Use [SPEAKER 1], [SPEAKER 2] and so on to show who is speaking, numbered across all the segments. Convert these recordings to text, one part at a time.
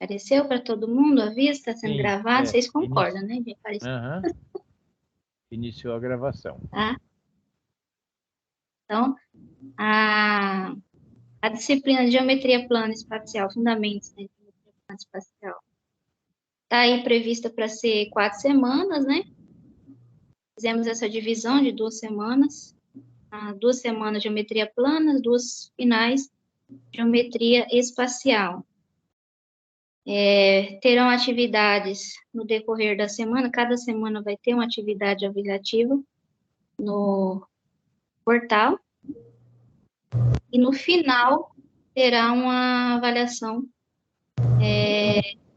[SPEAKER 1] Apareceu para todo mundo? A vista está sendo
[SPEAKER 2] Sim,
[SPEAKER 1] gravado? Vocês concordam, né? De aparecer,
[SPEAKER 2] Aham. Iniciou a gravação.
[SPEAKER 1] tá? Então, a disciplina de Geometria Plana Espacial, Fundamentos, né, de Geometria Plana Espacial, está aí prevista para ser 4 semanas, né? Fizemos essa divisão de 2 semanas. 2 semanas de Geometria Plana, 2 finais de Geometria Espacial. Terão atividades no decorrer da semana, cada semana vai ter uma atividade avaliativa no portal, e no final terá uma avaliação,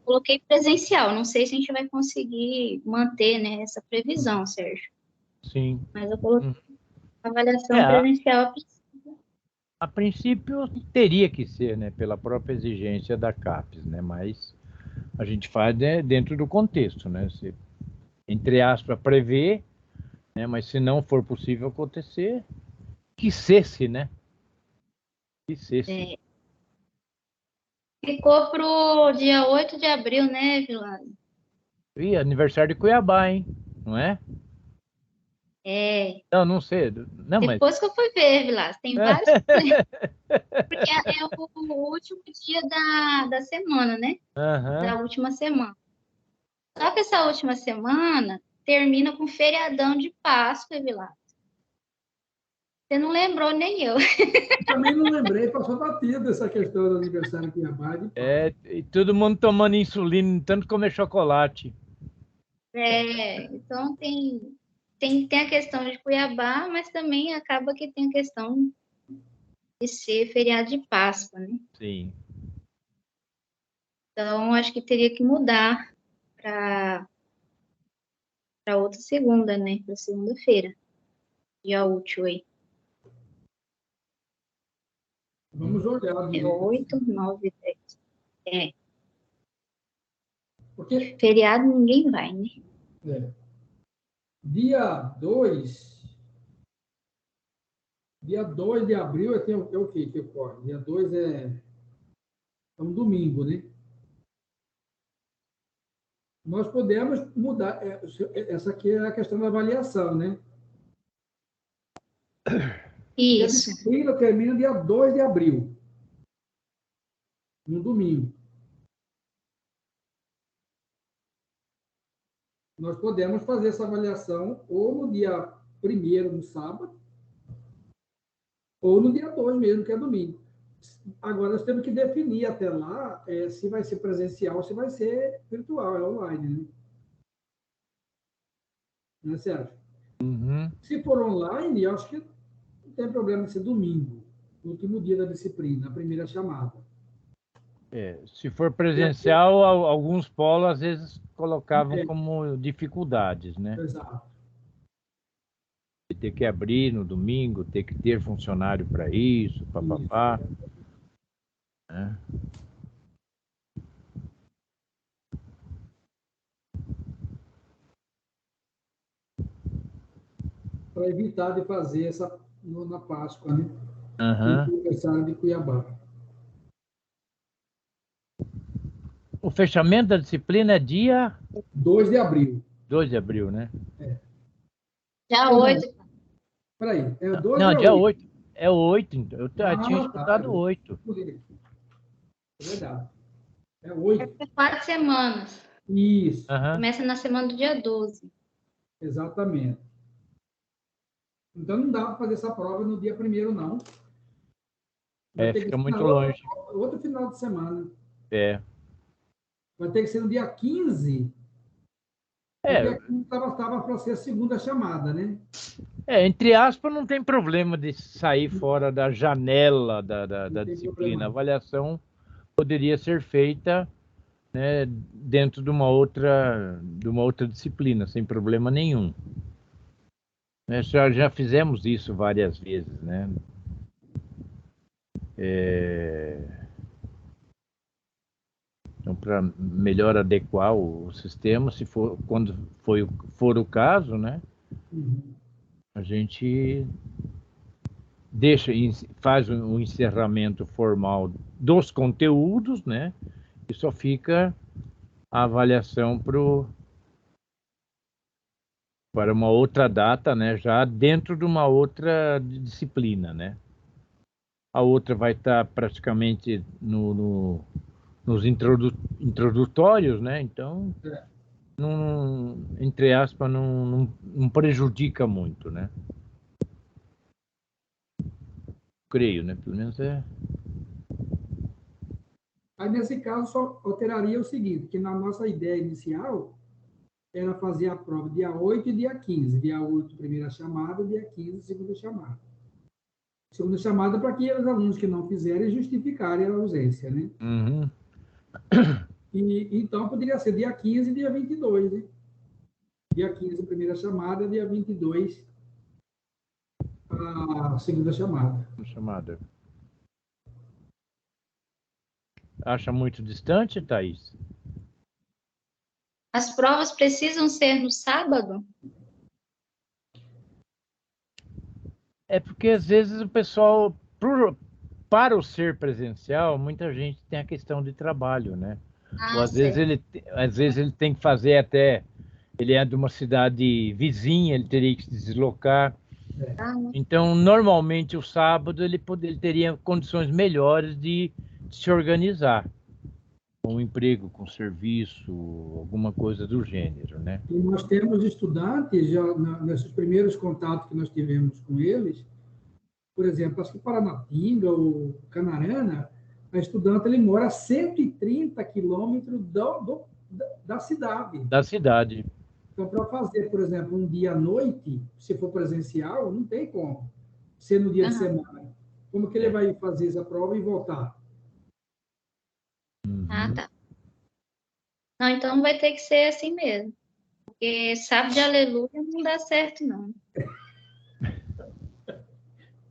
[SPEAKER 1] coloquei presencial, não sei se a gente vai conseguir manter, né, essa previsão, Sérgio,
[SPEAKER 2] Sim.
[SPEAKER 1] mas eu coloquei avaliação
[SPEAKER 2] É,
[SPEAKER 1] presencial.
[SPEAKER 2] a princípio teria que ser, né, pela própria exigência da CAPES, né, mas a gente faz, né, dentro do contexto, né, se, entre aspas, prever, né, mas se não for possível acontecer, que cesse, né? Que cesse.
[SPEAKER 1] Ficou pro dia 8 de abril, né, Vilano?
[SPEAKER 2] E aniversário de Cuiabá, hein? Não é? Não, não sei. Não, mas...
[SPEAKER 1] Depois que eu fui ver, Vilas, tem vários. Porque é o último dia da semana, né? Da última semana. Só que essa última semana termina com feriadão de Páscoa, Vilas. Você não lembrou, nem eu.
[SPEAKER 3] Também não lembrei, passou batido essa questão do aniversário de Cuiabá.
[SPEAKER 2] E todo mundo tomando insulina, tanto comer chocolate.
[SPEAKER 1] Então tem a questão de Cuiabá, mas também acaba que tem a questão de ser feriado de Páscoa, né?
[SPEAKER 2] Sim.
[SPEAKER 1] Então, acho que teria que mudar para outra segunda, né? Para segunda-feira. Dia útil aí.
[SPEAKER 3] Vamos olhar.
[SPEAKER 1] 8, 9, 10.
[SPEAKER 3] Porque...
[SPEAKER 1] Feriado ninguém vai, né?
[SPEAKER 3] Dia 2 de abril é o que ocorre? Dia 2 é um domingo, né? Nós podemos mudar. Essa aqui é a questão da avaliação, né?
[SPEAKER 1] Isso.
[SPEAKER 3] E a disciplina termina dia 2 de abril, no domingo. Nós podemos fazer essa avaliação ou no dia 1º, no sábado, ou no dia 2 mesmo, que é domingo. Agora, nós temos que definir até lá se vai ser presencial ou se vai ser virtual, online, né? Não é certo? Se for online, eu acho que não tem problema de ser domingo, no último dia da disciplina, a primeira chamada.
[SPEAKER 2] Se for presencial, alguns polos às vezes colocavam como dificuldades, né?
[SPEAKER 3] Exato.
[SPEAKER 2] Ter que abrir no domingo, ter que ter funcionário para isso, papapá.
[SPEAKER 3] Para evitar de fazer essa na Páscoa, né?
[SPEAKER 2] Uhum.
[SPEAKER 3] Aniversário de Cuiabá.
[SPEAKER 2] O fechamento da disciplina é dia
[SPEAKER 3] 2 de abril.
[SPEAKER 2] 2 de abril, né?
[SPEAKER 1] Dia 8.
[SPEAKER 3] Peraí, é 2
[SPEAKER 2] não,
[SPEAKER 3] ou é
[SPEAKER 2] dia
[SPEAKER 3] 8?
[SPEAKER 2] 8. É 8, então. Eu tinha escutado 8.
[SPEAKER 3] É verdade. É 8.
[SPEAKER 1] É 4 semanas.
[SPEAKER 3] Isso.
[SPEAKER 1] Começa na semana do dia 12.
[SPEAKER 3] Exatamente. Então não dá para fazer essa prova no dia 1º, não. Vai ter
[SPEAKER 2] Fica
[SPEAKER 3] que
[SPEAKER 2] muito longe.
[SPEAKER 3] Outro final de semana.
[SPEAKER 2] Vai
[SPEAKER 3] ter que ser no dia 15. Porque estava para ser a segunda chamada, né?
[SPEAKER 2] Entre aspas, não tem problema de sair fora da janela da disciplina. A avaliação poderia ser feita, né, dentro de uma outra disciplina, sem problema nenhum. Já fizemos isso várias vezes, né? Então, para melhor adequar o sistema, quando for o caso, né? A gente faz um encerramento formal dos conteúdos, né? E só fica a avaliação para uma outra data, né? Já dentro de uma outra disciplina, né? A outra vai estar praticamente nos introdutórios, né? Então, entre aspas, não prejudica muito, né? Creio, né? Pelo menos é.
[SPEAKER 3] Aí, nesse caso, só alteraria o seguinte, que na nossa ideia inicial era fazer a prova dia 8 e dia 15. Dia 8, primeira chamada, dia 15, segunda chamada. Segunda chamada para aqueles alunos que não fizerem justificarem a ausência, né?
[SPEAKER 2] Uhum.
[SPEAKER 3] E, então, poderia ser dia 15 e dia 22, né? Dia 15, primeira chamada, dia 22, a segunda chamada.
[SPEAKER 2] Chamada. Acha muito distante, Thaís?
[SPEAKER 1] As provas precisam ser no sábado?
[SPEAKER 2] É porque às vezes o pessoal, para o ser presencial, muita gente tem a questão de trabalho, né? Ou
[SPEAKER 1] Ah, certo.
[SPEAKER 2] às vezes ele tem que fazer até, ele é de uma cidade vizinha, ele teria que se deslocar.
[SPEAKER 1] Ah,
[SPEAKER 2] Então, normalmente o sábado ele teria condições melhores de se organizar, com um emprego, com serviço, alguma coisa do gênero, né?
[SPEAKER 3] E nós temos estudantes, já nesses primeiros contatos que nós tivemos com eles, por exemplo, acho que Paranatinga ou Canarana, a estudante ele mora a 130 quilômetros da cidade.
[SPEAKER 2] Da cidade.
[SPEAKER 3] Então, para fazer, por exemplo, um dia à noite, se for presencial, não tem como ser no dia de semana. Como que ele vai fazer essa prova e voltar?
[SPEAKER 1] Ah, tá. Não, então vai ter que ser assim mesmo. Porque sábado de aleluia não dá certo, não.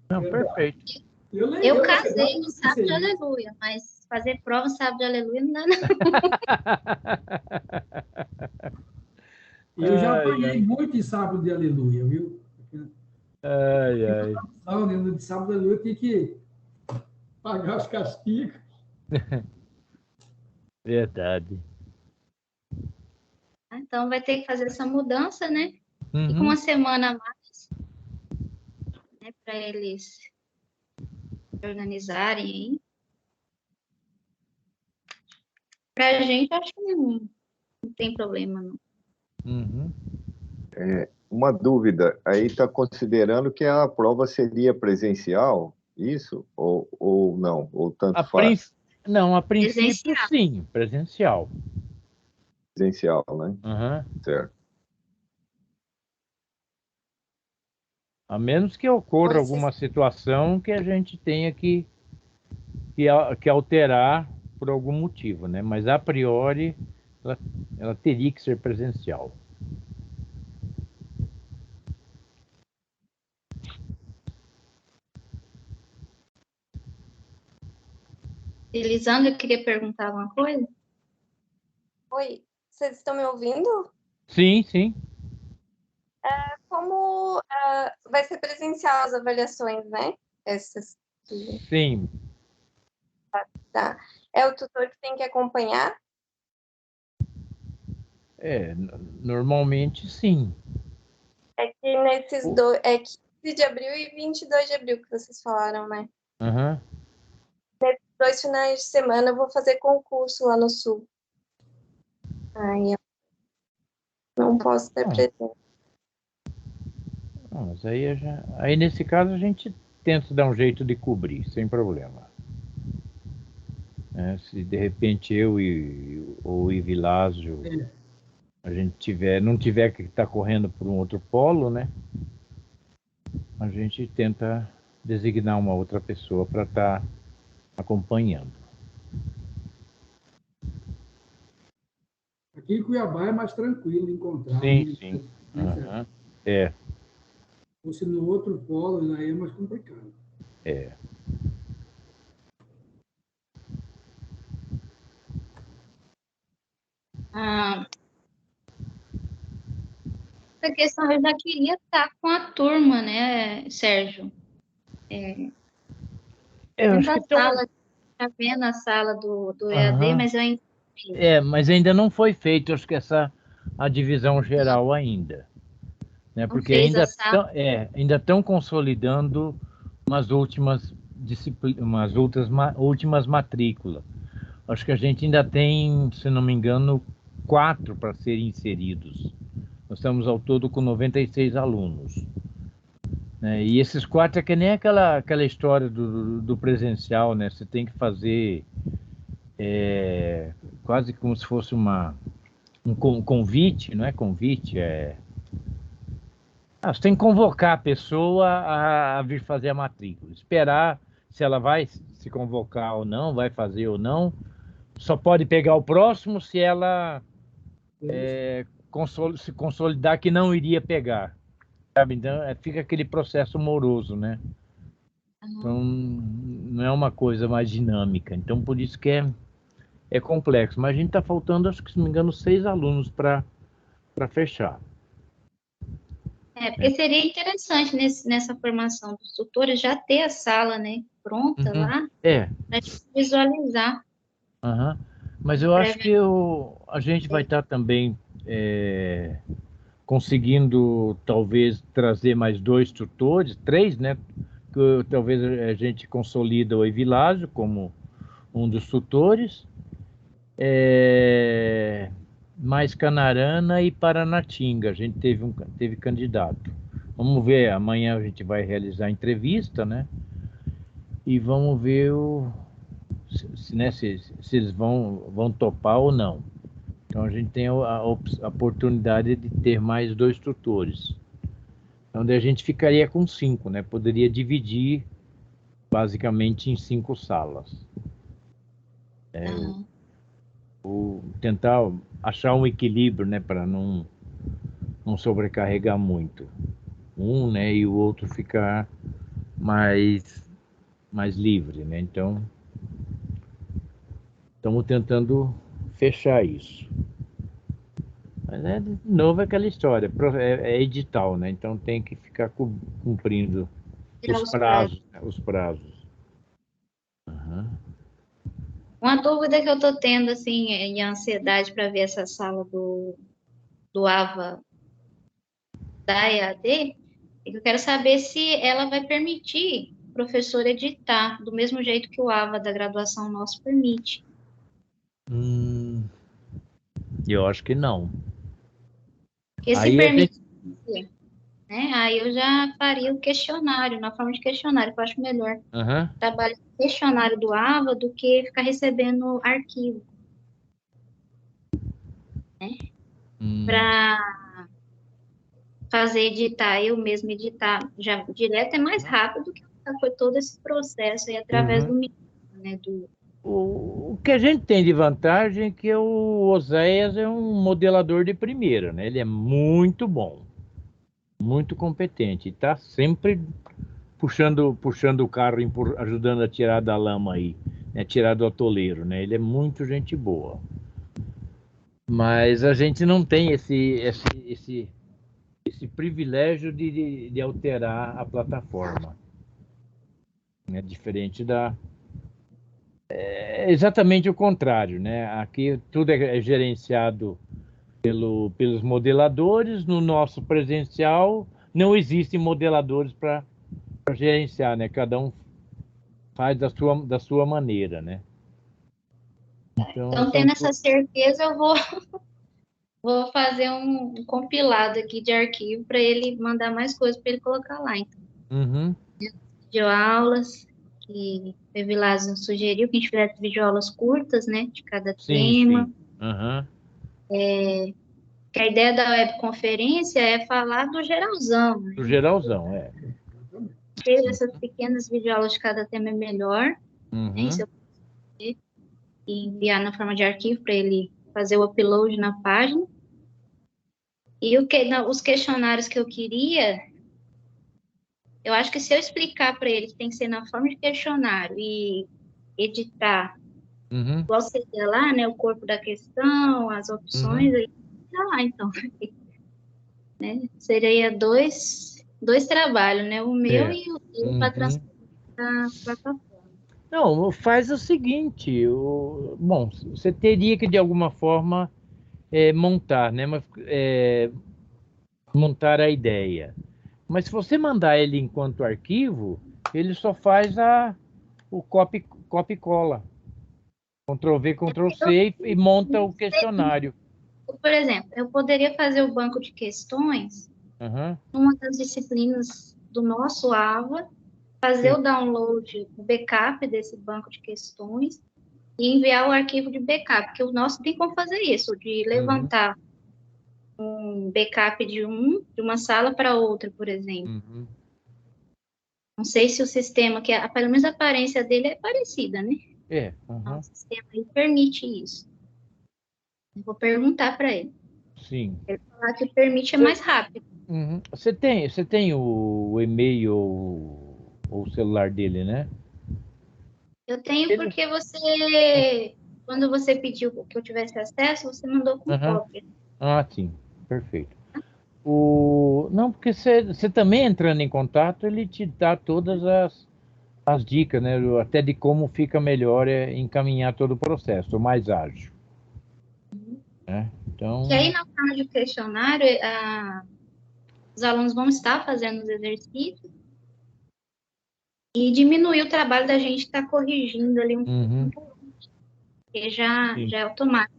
[SPEAKER 2] Não, perfeito.
[SPEAKER 1] Eu casei no sábado de aleluia, mas fazer prova no sábado de aleluia não dá, não.
[SPEAKER 3] Eu já apanhei muito em sábado de aleluia, viu?
[SPEAKER 2] Ai, ai.
[SPEAKER 3] No de sábado de aleluia eu tinha que pagar os castigos.
[SPEAKER 2] Verdade.
[SPEAKER 1] Então vai ter que fazer essa mudança, né? E com
[SPEAKER 2] Uhum.
[SPEAKER 1] uma semana a mais, né, para eles se organizarem aí. Para a gente, acho que não tem problema, não.
[SPEAKER 2] Uhum.
[SPEAKER 4] Uma dúvida, aí está considerando que a prova seria presencial, isso? Ou não? Ou tanto faz?
[SPEAKER 2] Não, a princípio
[SPEAKER 1] Presencial.
[SPEAKER 2] sim, presencial.
[SPEAKER 4] Presencial, né?
[SPEAKER 2] Uhum.
[SPEAKER 4] Certo.
[SPEAKER 2] A menos que ocorra alguma situação que a gente tenha que alterar por algum motivo, né? Mas a priori ela teria que ser presencial.
[SPEAKER 1] Elisandra queria perguntar alguma coisa?
[SPEAKER 5] Oi, vocês estão me ouvindo?
[SPEAKER 2] Sim, sim.
[SPEAKER 5] Como vai ser presencial as avaliações, né? Essas.
[SPEAKER 2] Sim.
[SPEAKER 5] Tá. É o tutor que tem que acompanhar?
[SPEAKER 2] Normalmente sim.
[SPEAKER 5] É que nesses dois. É 15 de abril e 22 de abril que vocês falaram, né?
[SPEAKER 2] Uhum.
[SPEAKER 5] Nesses 2 finais de semana eu vou fazer concurso lá no Sul. Aí eu não posso estar presente.
[SPEAKER 2] Não, mas aí nesse caso a gente tenta dar um jeito de cobrir, sem problema. Se de repente eu ou o Ivilásio a gente não tiver que estar correndo por um outro polo, né? A gente tenta designar uma outra pessoa para estar acompanhando.
[SPEAKER 3] Aqui em Cuiabá é mais tranquilo encontrar.
[SPEAKER 2] Sim,
[SPEAKER 3] né?
[SPEAKER 2] sim. Uhum.
[SPEAKER 3] Ou se no outro polo, aí é mais complicado.
[SPEAKER 1] Essa questão eu já queria estar com a turma, né, Sérgio?
[SPEAKER 2] Eu
[SPEAKER 1] Dentro
[SPEAKER 2] acho
[SPEAKER 1] da
[SPEAKER 2] que
[SPEAKER 1] sala, tá vendo a sala do EAD,
[SPEAKER 2] Aham.
[SPEAKER 1] mas eu ainda
[SPEAKER 2] Mas ainda não foi feito, acho que a divisão geral ainda. Né?
[SPEAKER 1] Não
[SPEAKER 2] Porque
[SPEAKER 1] fez a sala.
[SPEAKER 2] ainda estão consolidando umas últimas disciplinas, últimas matrículas. Acho que a gente ainda tem, se não me engano, 4 para serem inseridos. Nós estamos ao todo com 96 alunos. Né? E esses 4 é que nem aquela história do presencial, né? Você tem que fazer quase como se fosse um convite, não é convite, você tem que convocar a pessoa a vir fazer a matrícula, esperar se ela vai se convocar ou não, vai fazer ou não. Só pode pegar o próximo se ela se consolidar que não iria pegar. Sabe? Então, fica aquele processo moroso, né? Então, não é uma coisa mais dinâmica. Então, por isso que é complexo. Mas a gente está faltando, acho que, se não me engano, 6 alunos para fechar.
[SPEAKER 1] Porque seria interessante nessa formação dos tutores já ter a sala, né, pronta lá, para visualizar.
[SPEAKER 2] Mas eu acho que a gente vai estar também conseguindo, talvez, trazer mais 2 tutores, 3, né? Que talvez a gente consolida o Evilásio como um dos tutores, mais Canarana e Paranatinga. A gente teve candidato. Vamos ver, amanhã a gente vai realizar a entrevista, né? E vamos ver se eles vão topar ou não. Então a gente tem a oportunidade de ter mais 2 tutores. Então daí a gente ficaria com 5, né? Poderia dividir basicamente em 5 salas. Tentar achar um equilíbrio, né? Para não sobrecarregar muito. Né? E o outro ficar mais livre, né? Então estamos tentando fechar isso. Mas de novo aquela história, é edital, né? Então tem que ficar cumprindo os prazos.
[SPEAKER 1] Uma dúvida que eu estou tendo, assim, em ansiedade para ver essa sala do AVA da EAD, é que eu quero saber se ela vai permitir o professor editar, do mesmo jeito que o AVA da graduação nosso permite.
[SPEAKER 2] Eu acho que não.
[SPEAKER 1] Porque se permitir, né, aí eu já faria o questionário, na forma de questionário, que eu acho melhor. Trabalhar com questionário do AVA do que ficar recebendo arquivo. Né? Para fazer editar, eu mesmo editar já direto é mais rápido que foi todo esse processo aí através do micro, né?
[SPEAKER 2] O que a gente tem de vantagem é que o Oséias é um modelador de primeira, né? Ele é muito bom, muito competente, está sempre puxando o carro, ajudando a tirar da lama aí, né? Tirar do atoleiro, né? Ele é muito gente boa. Mas a gente não tem esse privilégio de alterar a plataforma. É diferente é exatamente o contrário, né? Aqui tudo é gerenciado pelos modeladores. No nosso presencial não existem modeladores para gerenciar, né? Cada um faz da sua maneira, né?
[SPEAKER 1] Então tendo essa certeza, eu vou fazer um compilado aqui de arquivo para ele mandar mais coisas para ele colocar lá. Então, videoaulas, que o Evilásio sugeriu que a gente fizesse videoaulas curtas, né, de cada tema. Sim. Que a ideia da webconferência é falar do geralzão. Né?
[SPEAKER 2] Do geralzão,
[SPEAKER 1] Essas pequenas videoaulas de cada tema é melhor. Né, se eu e enviar na forma de arquivo para ele fazer o upload na página. E os questionários que eu queria, eu acho que se eu explicar para ele que tem que ser na forma de questionário e editar, igual seria lá, né, o corpo da questão, as opções, aí tá lá, então. Né? Seria dois trabalhos, né, o meu e o dele para transferir para a plataforma.
[SPEAKER 2] Não, faz o seguinte, bom, você teria que de alguma forma montar, né? Montar a ideia. Mas se você mandar ele enquanto arquivo, ele só faz o copy e cola. Ctrl V, Ctrl C e monta o questionário.
[SPEAKER 1] Por exemplo, eu poderia fazer o banco de questões
[SPEAKER 2] Uhum,
[SPEAKER 1] numa das disciplinas do nosso AVA, fazer
[SPEAKER 2] sim.
[SPEAKER 1] o download, o backup desse banco de questões e enviar o arquivo de backup, porque o nosso tem como fazer isso, de
[SPEAKER 2] Uhum,
[SPEAKER 1] levantar um backup de uma sala para outra, por exemplo.
[SPEAKER 2] uhum.
[SPEAKER 1] Não sei se o sistema, pelo menos a aparência dele é parecida, né? Então, o
[SPEAKER 2] Uhum,
[SPEAKER 1] sistema aí permite isso. Eu vou perguntar para ele.
[SPEAKER 2] sim.
[SPEAKER 1] Ele falar que permite é mais rápido.
[SPEAKER 2] Uhum. Você tem o e-mail ou o celular dele, né?
[SPEAKER 1] Eu tenho
[SPEAKER 2] Ele,
[SPEAKER 1] porque você, quando você pediu que eu tivesse acesso, você mandou com
[SPEAKER 2] uhum.
[SPEAKER 1] cópia.
[SPEAKER 2] Ah, sim, perfeito. Não, porque você também entrando em contato, ele te dá todas as dicas, né? Até de como fica melhor encaminhar todo o processo, o mais ágil, né?
[SPEAKER 1] Que aí,
[SPEAKER 2] Então,
[SPEAKER 1] na forma de questionário, os alunos vão estar fazendo os exercícios e diminuir o trabalho da gente estar corrigindo ali
[SPEAKER 2] uhum,
[SPEAKER 1] porque já
[SPEAKER 2] sim,
[SPEAKER 1] é automático,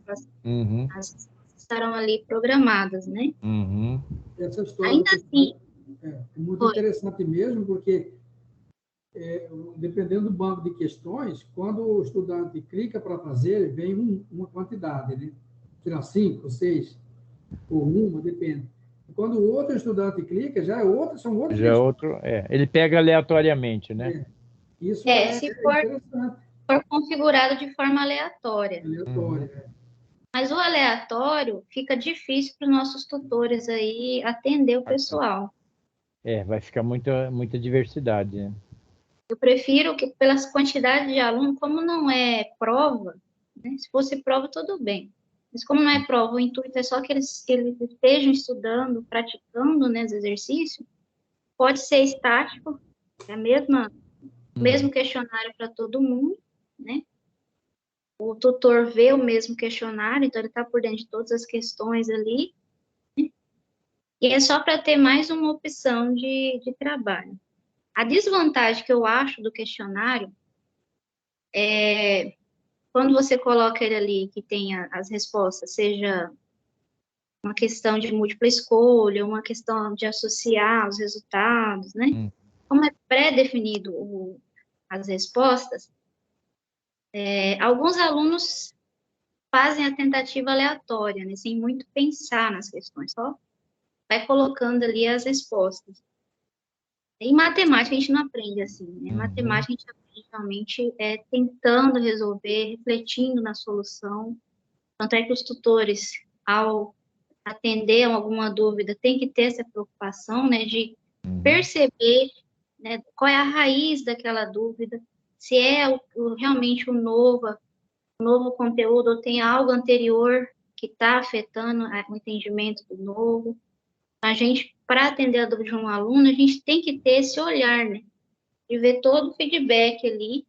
[SPEAKER 2] uhum,
[SPEAKER 1] as respostas estarão ali programadas, né?
[SPEAKER 2] uhum,
[SPEAKER 3] Essa história do
[SPEAKER 1] Ainda assim,
[SPEAKER 3] questionário é muito
[SPEAKER 1] foi.
[SPEAKER 3] interessante mesmo, porque dependendo do banco de questões, quando o estudante clica para fazer, vem uma quantidade, né? Tirar 5, 6, ou uma, depende. Quando o outro estudante clica, são outras
[SPEAKER 2] já
[SPEAKER 3] questões.
[SPEAKER 2] outro, ele pega aleatoriamente, né?
[SPEAKER 3] É, isso é
[SPEAKER 1] Se for
[SPEAKER 3] interessante,
[SPEAKER 1] configurado de forma aleatória.
[SPEAKER 2] Uhum.
[SPEAKER 3] aleatório.
[SPEAKER 1] Mas o aleatório fica difícil para os nossos tutores aí atender o pessoal.
[SPEAKER 2] Vai ficar muita diversidade, né?
[SPEAKER 1] Eu prefiro que, pelas quantidades de aluno, como não é prova, né? Se fosse prova, tudo bem. Mas como não é prova, o intuito é só que eles estejam estudando, praticando, né, os exercícios, pode ser estático, é o mesmo
[SPEAKER 2] Uhum.
[SPEAKER 1] questionário para todo mundo, né? O tutor vê o mesmo questionário, então ele está por dentro de todas as questões ali, e é só para ter mais uma opção de trabalho. A desvantagem que eu acho do questionário é quando você coloca ele ali, que tem as respostas, seja uma questão de múltipla escolha, uma questão de associar os resultados, né?
[SPEAKER 2] Uhum.
[SPEAKER 1] Como é pré-definido as respostas, alguns alunos fazem a tentativa aleatória, né, sem muito pensar nas questões, só vai colocando ali as respostas. Em matemática a gente não aprende assim, né? Em
[SPEAKER 2] Uhum.
[SPEAKER 1] matemática a gente aprende realmente tentando resolver, refletindo na solução. Tanto é que os tutores, ao atender a alguma dúvida, têm que ter essa preocupação, né, de
[SPEAKER 2] Uhum.
[SPEAKER 1] perceber, né, qual é a raiz daquela dúvida, se é realmente o novo conteúdo ou tem algo anterior que está afetando o entendimento do novo. A gente, para atender a dúvida de um aluno, a gente tem que ter esse olhar, né, de ver todo o feedback ali,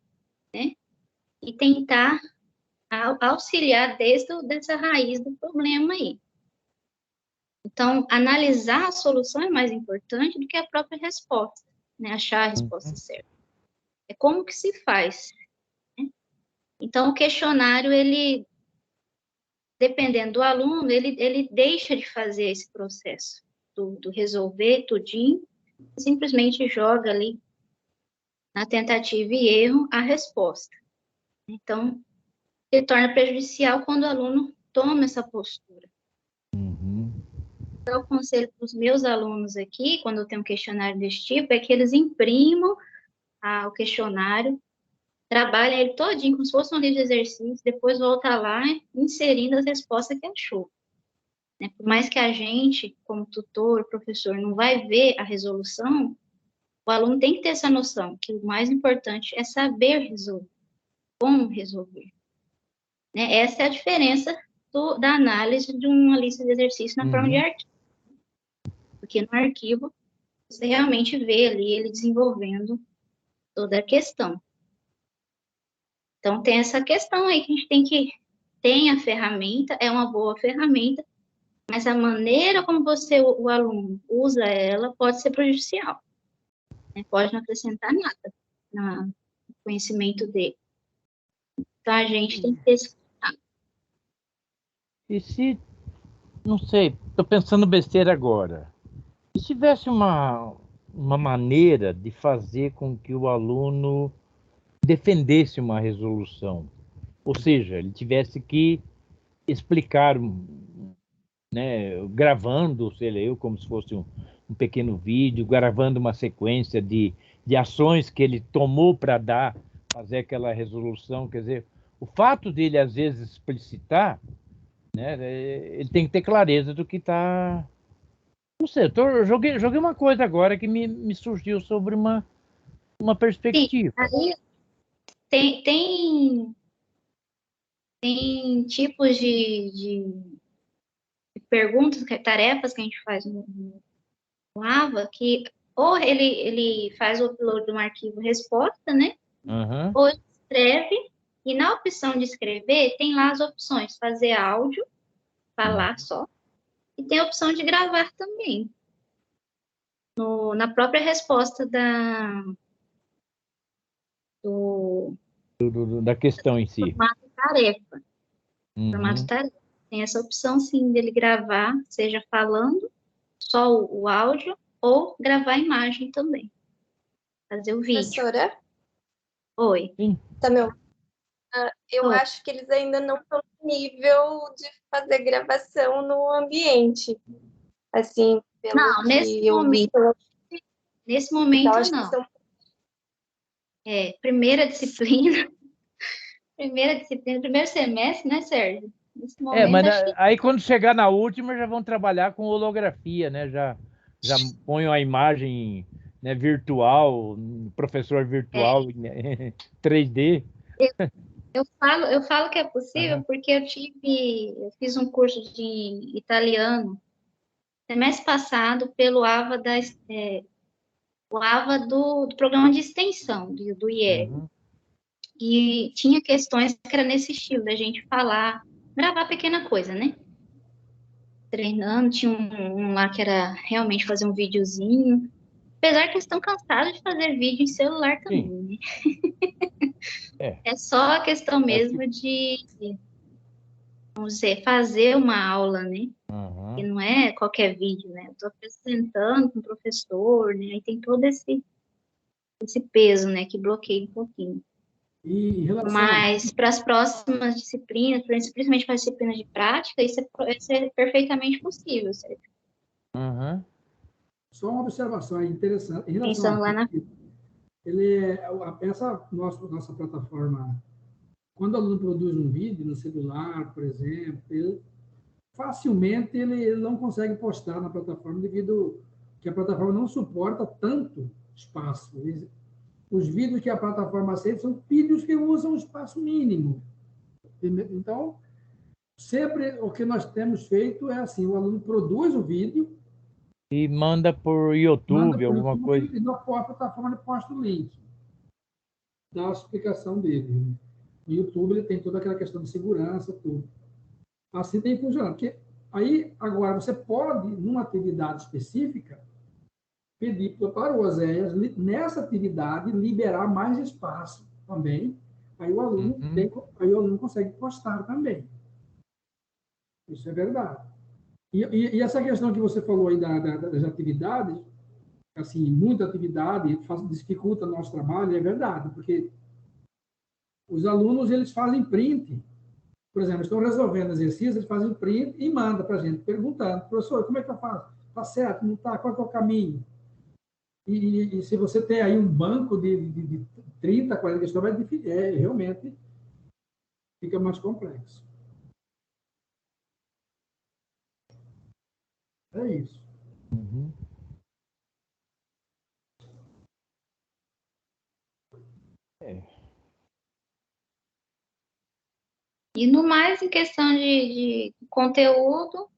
[SPEAKER 1] né, e tentar auxiliar dessa raiz do problema aí. Então, analisar a solução é mais importante do que a própria resposta, né? Achar a resposta
[SPEAKER 2] Uhum.
[SPEAKER 1] certa. É como que se faz, né? Então, o questionário, ele, dependendo do aluno, ele deixa de fazer esse processo do resolver tudinho, simplesmente joga ali na tentativa e erro a resposta. Então, ele torna prejudicial quando o aluno toma essa postura.
[SPEAKER 2] Uhum.
[SPEAKER 1] Então, o conselho para os meus alunos aqui, quando eu tenho um questionário desse tipo, é que eles imprimam o questionário, trabalha ele todinho, como se fosse um livro de exercício, depois volta lá inserindo as respostas que achou. Né? Por mais que a gente, como tutor, professor, não vai ver a resolução, o aluno tem que ter essa noção, que o mais importante é saber resolver, como resolver. Né? Essa é a diferença da análise de uma lista de exercícios na forma de
[SPEAKER 2] Uhum.
[SPEAKER 1] arquivo. Porque no arquivo, você realmente vê ali ele desenvolvendo toda a questão. Então, tem essa questão aí que a gente tem a ferramenta, é uma boa ferramenta, mas a maneira como o aluno usa ela pode ser prejudicial, né? Pode não acrescentar nada no conhecimento dele. Então, a gente tem que ter esse cuidado.
[SPEAKER 2] E se, não sei, estou pensando besteira agora. Se tivesse uma maneira de fazer com que o aluno defendesse uma resolução, ou seja, ele tivesse que explicar, né, gravando, sei lá, eu como se fosse um pequeno vídeo, gravando uma sequência de ações que ele tomou para fazer aquela resolução, quer dizer, o fato dele às vezes explicitar, né, ele tem que ter clareza do que está. Não sei, eu joguei uma coisa agora que me surgiu sobre uma
[SPEAKER 1] Sim,
[SPEAKER 2] perspectiva.
[SPEAKER 1] aí tem tipos de perguntas, tarefas que a gente faz no Lava, que ou ele faz o upload de um arquivo resposta, né?
[SPEAKER 2] Uhum.
[SPEAKER 1] Ou ele escreve, e na opção de escrever, tem lá as opções, fazer áudio, falar só, e tem a opção de gravar também. Na própria resposta do
[SPEAKER 2] Da questão em si.
[SPEAKER 1] formato tarefa.
[SPEAKER 2] Uhum.
[SPEAKER 1] Formato tarefa. Tem essa opção, sim, dele gravar, seja falando, só o áudio, ou gravar a imagem também. Fazer o vídeo.
[SPEAKER 5] Professora,
[SPEAKER 1] Oi.
[SPEAKER 2] Sim.
[SPEAKER 5] tá meu? Eu
[SPEAKER 1] Oi.
[SPEAKER 5] acho que eles ainda não estão no nível de fazer gravação no ambiente. Assim, pelo
[SPEAKER 1] Não,
[SPEAKER 5] que eu vi.
[SPEAKER 1] nesse
[SPEAKER 5] Então,
[SPEAKER 1] momento
[SPEAKER 5] acho que
[SPEAKER 1] não.
[SPEAKER 5] são
[SPEAKER 1] Primeira disciplina, primeiro semestre, né, Sérgio? Nesse
[SPEAKER 2] Mas
[SPEAKER 1] momento, acho que
[SPEAKER 2] aí quando chegar na última já vão trabalhar com holografia, né? Já ponham a imagem, né, virtual, professor virtual, né, 3D.
[SPEAKER 1] eu falo que é possível
[SPEAKER 2] Uhum.
[SPEAKER 1] porque eu fiz um curso de italiano semestre passado pelo AVA o AVA do programa de extensão do IE.
[SPEAKER 2] Uhum.
[SPEAKER 1] E tinha questões que era nesse estilo, da gente falar, gravar pequena coisa, né? Treinando, tinha um lá que era realmente fazer um videozinho. Apesar que eles estão cansados de fazer vídeo em celular também,
[SPEAKER 2] Sim.
[SPEAKER 1] né?
[SPEAKER 2] É.
[SPEAKER 1] É só a questão
[SPEAKER 2] Acho que.
[SPEAKER 1] mesmo de, vamos dizer, fazer uma aula, né? Que
[SPEAKER 2] Uhum.
[SPEAKER 1] não é qualquer vídeo, né? Eu estou apresentando com o professor, né? Aí tem todo esse peso, né? Que bloqueia um pouquinho.
[SPEAKER 3] E em relação a
[SPEAKER 1] Mas para as próximas disciplinas, principalmente para as disciplinas de prática, isso é perfeitamente possível, certo?
[SPEAKER 2] Uhum.
[SPEAKER 3] só uma observação aí interessante, em relação
[SPEAKER 1] Pensando
[SPEAKER 3] a
[SPEAKER 1] lá na
[SPEAKER 3] vídeo, essa nossa plataforma, quando o aluno produz um vídeo no celular, por exemplo, facilmente ele não consegue postar na plataforma devido que a plataforma não suporta tanto espaço. Os vídeos que a plataforma aceita são vídeos que usam espaço mínimo. Então, sempre o que nós temos feito é assim, o aluno produz o vídeo,
[SPEAKER 2] E manda por
[SPEAKER 3] manda
[SPEAKER 2] YouTube,
[SPEAKER 3] para o
[SPEAKER 2] alguma coisa.
[SPEAKER 3] YouTube e na plataforma ele posta o link da explicação dele. O YouTube ele tem toda aquela questão de segurança, tudo. Assim tem funcionado. Porque aí, agora, você pode, numa atividade específica, pedir para o Oséias, nessa atividade, liberar mais espaço também. Aí o aluno,
[SPEAKER 2] Uhum.
[SPEAKER 3] aí o aluno consegue postar também. Isso é verdade. E essa questão que você falou aí das atividades, assim, muita atividade dificulta o nosso trabalho, é verdade, porque os alunos eles fazem print. Por exemplo, estão resolvendo exercícios, eles fazem print e mandam para a gente, perguntando, professor, como é que eu faço? Está certo? Não está? Qual é o caminho? E se você tem aí um banco de 30, 40 questões, realmente fica mais complexo. É isso.
[SPEAKER 2] Uhum.
[SPEAKER 1] E no mais, em questão de conteúdo,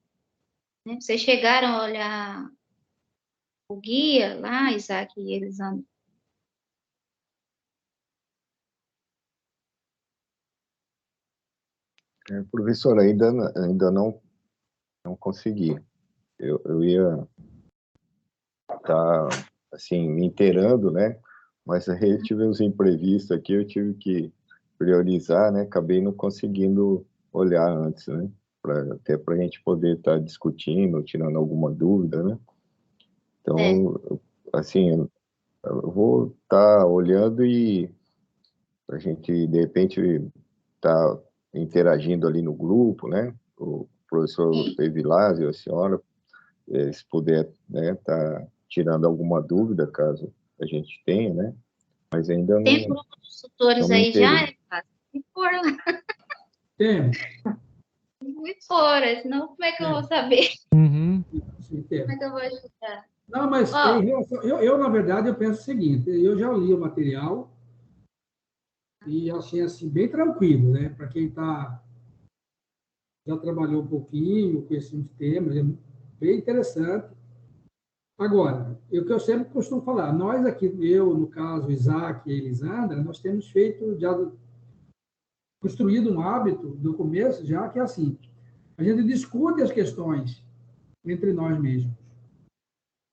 [SPEAKER 1] né? Vocês chegaram a olhar o guia lá, Isaac e Elisandro?
[SPEAKER 4] Professor, ainda não consegui. Eu ia estar, assim, me inteirando, né? Mas aí eu tive uns imprevistos aqui, eu tive que priorizar, né? Acabei não conseguindo olhar antes, né? Até para a gente poder estar discutindo, tirando alguma dúvida, né? Então, assim, eu vou estar olhando e a gente, de repente, estar interagindo ali no grupo, né? O professor Evilásio, a senhora, se puder, né, tá tirando alguma dúvida, caso a gente tenha, né? Mas ainda não,
[SPEAKER 1] Tem grupo dos tutores
[SPEAKER 4] não me
[SPEAKER 1] aí já?
[SPEAKER 4] inteirei.
[SPEAKER 1] Me pôr lá.
[SPEAKER 3] Temos.
[SPEAKER 1] Me pôr, senão como é que eu vou saber?
[SPEAKER 2] Uhum.
[SPEAKER 3] Sim,
[SPEAKER 1] Como
[SPEAKER 3] temos.
[SPEAKER 1] é que eu vou ajudar?
[SPEAKER 3] Não, mas
[SPEAKER 1] Ó,
[SPEAKER 3] em relação, na verdade, eu penso o seguinte, eu já li o material e achei, assim, bem tranquilo, né? Para quem já trabalhou um pouquinho com esses temas, é bem interessante. Agora, o que eu sempre costumo falar, nós aqui, eu, no caso, Isaac e Elisandra, nós temos construído um hábito do começo já, que é assim, a gente discute as questões entre nós mesmos,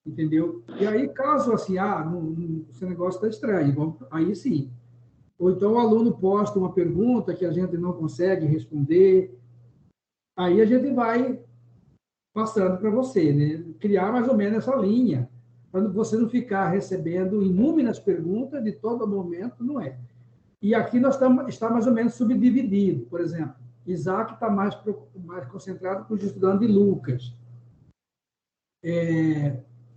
[SPEAKER 3] entendeu? E aí, caso assim, esse negócio está estranho, aí sim. Ou então o aluno posta uma pergunta que a gente não consegue responder, aí a gente vai passando para você, né? Criar mais ou menos essa linha, para você não ficar recebendo inúmeras perguntas de todo momento, não é? E aqui está mais ou menos subdividido, por exemplo, Isaac está mais concentrado com os estudantes de Lucas,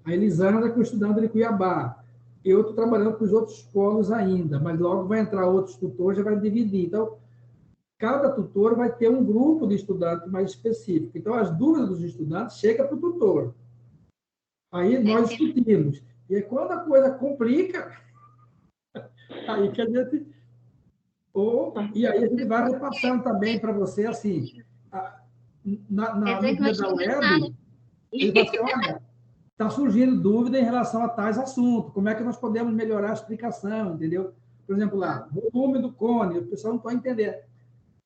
[SPEAKER 3] a Elisandra com o estudante de Cuiabá, eu estou trabalhando com os outros polos ainda, mas logo vai entrar outros tutores, já vai dividir. Então, cada tutor vai ter um grupo de estudantes mais específico. Então, as dúvidas dos estudantes chegam para o tutor. Aí nós discutimos. E aí, quando a coisa complica, aí que a gente... E aí a gente vai repassando também para você, assim,
[SPEAKER 1] quer dizer
[SPEAKER 3] no
[SPEAKER 1] que não
[SPEAKER 3] dia da
[SPEAKER 1] tinha nada.
[SPEAKER 3] web, ele vai assim, olha, está surgindo dúvida em relação a tais assuntos, como é que nós podemos melhorar a explicação, entendeu? Por exemplo, lá, volume do cone, o pessoal não está entendendo.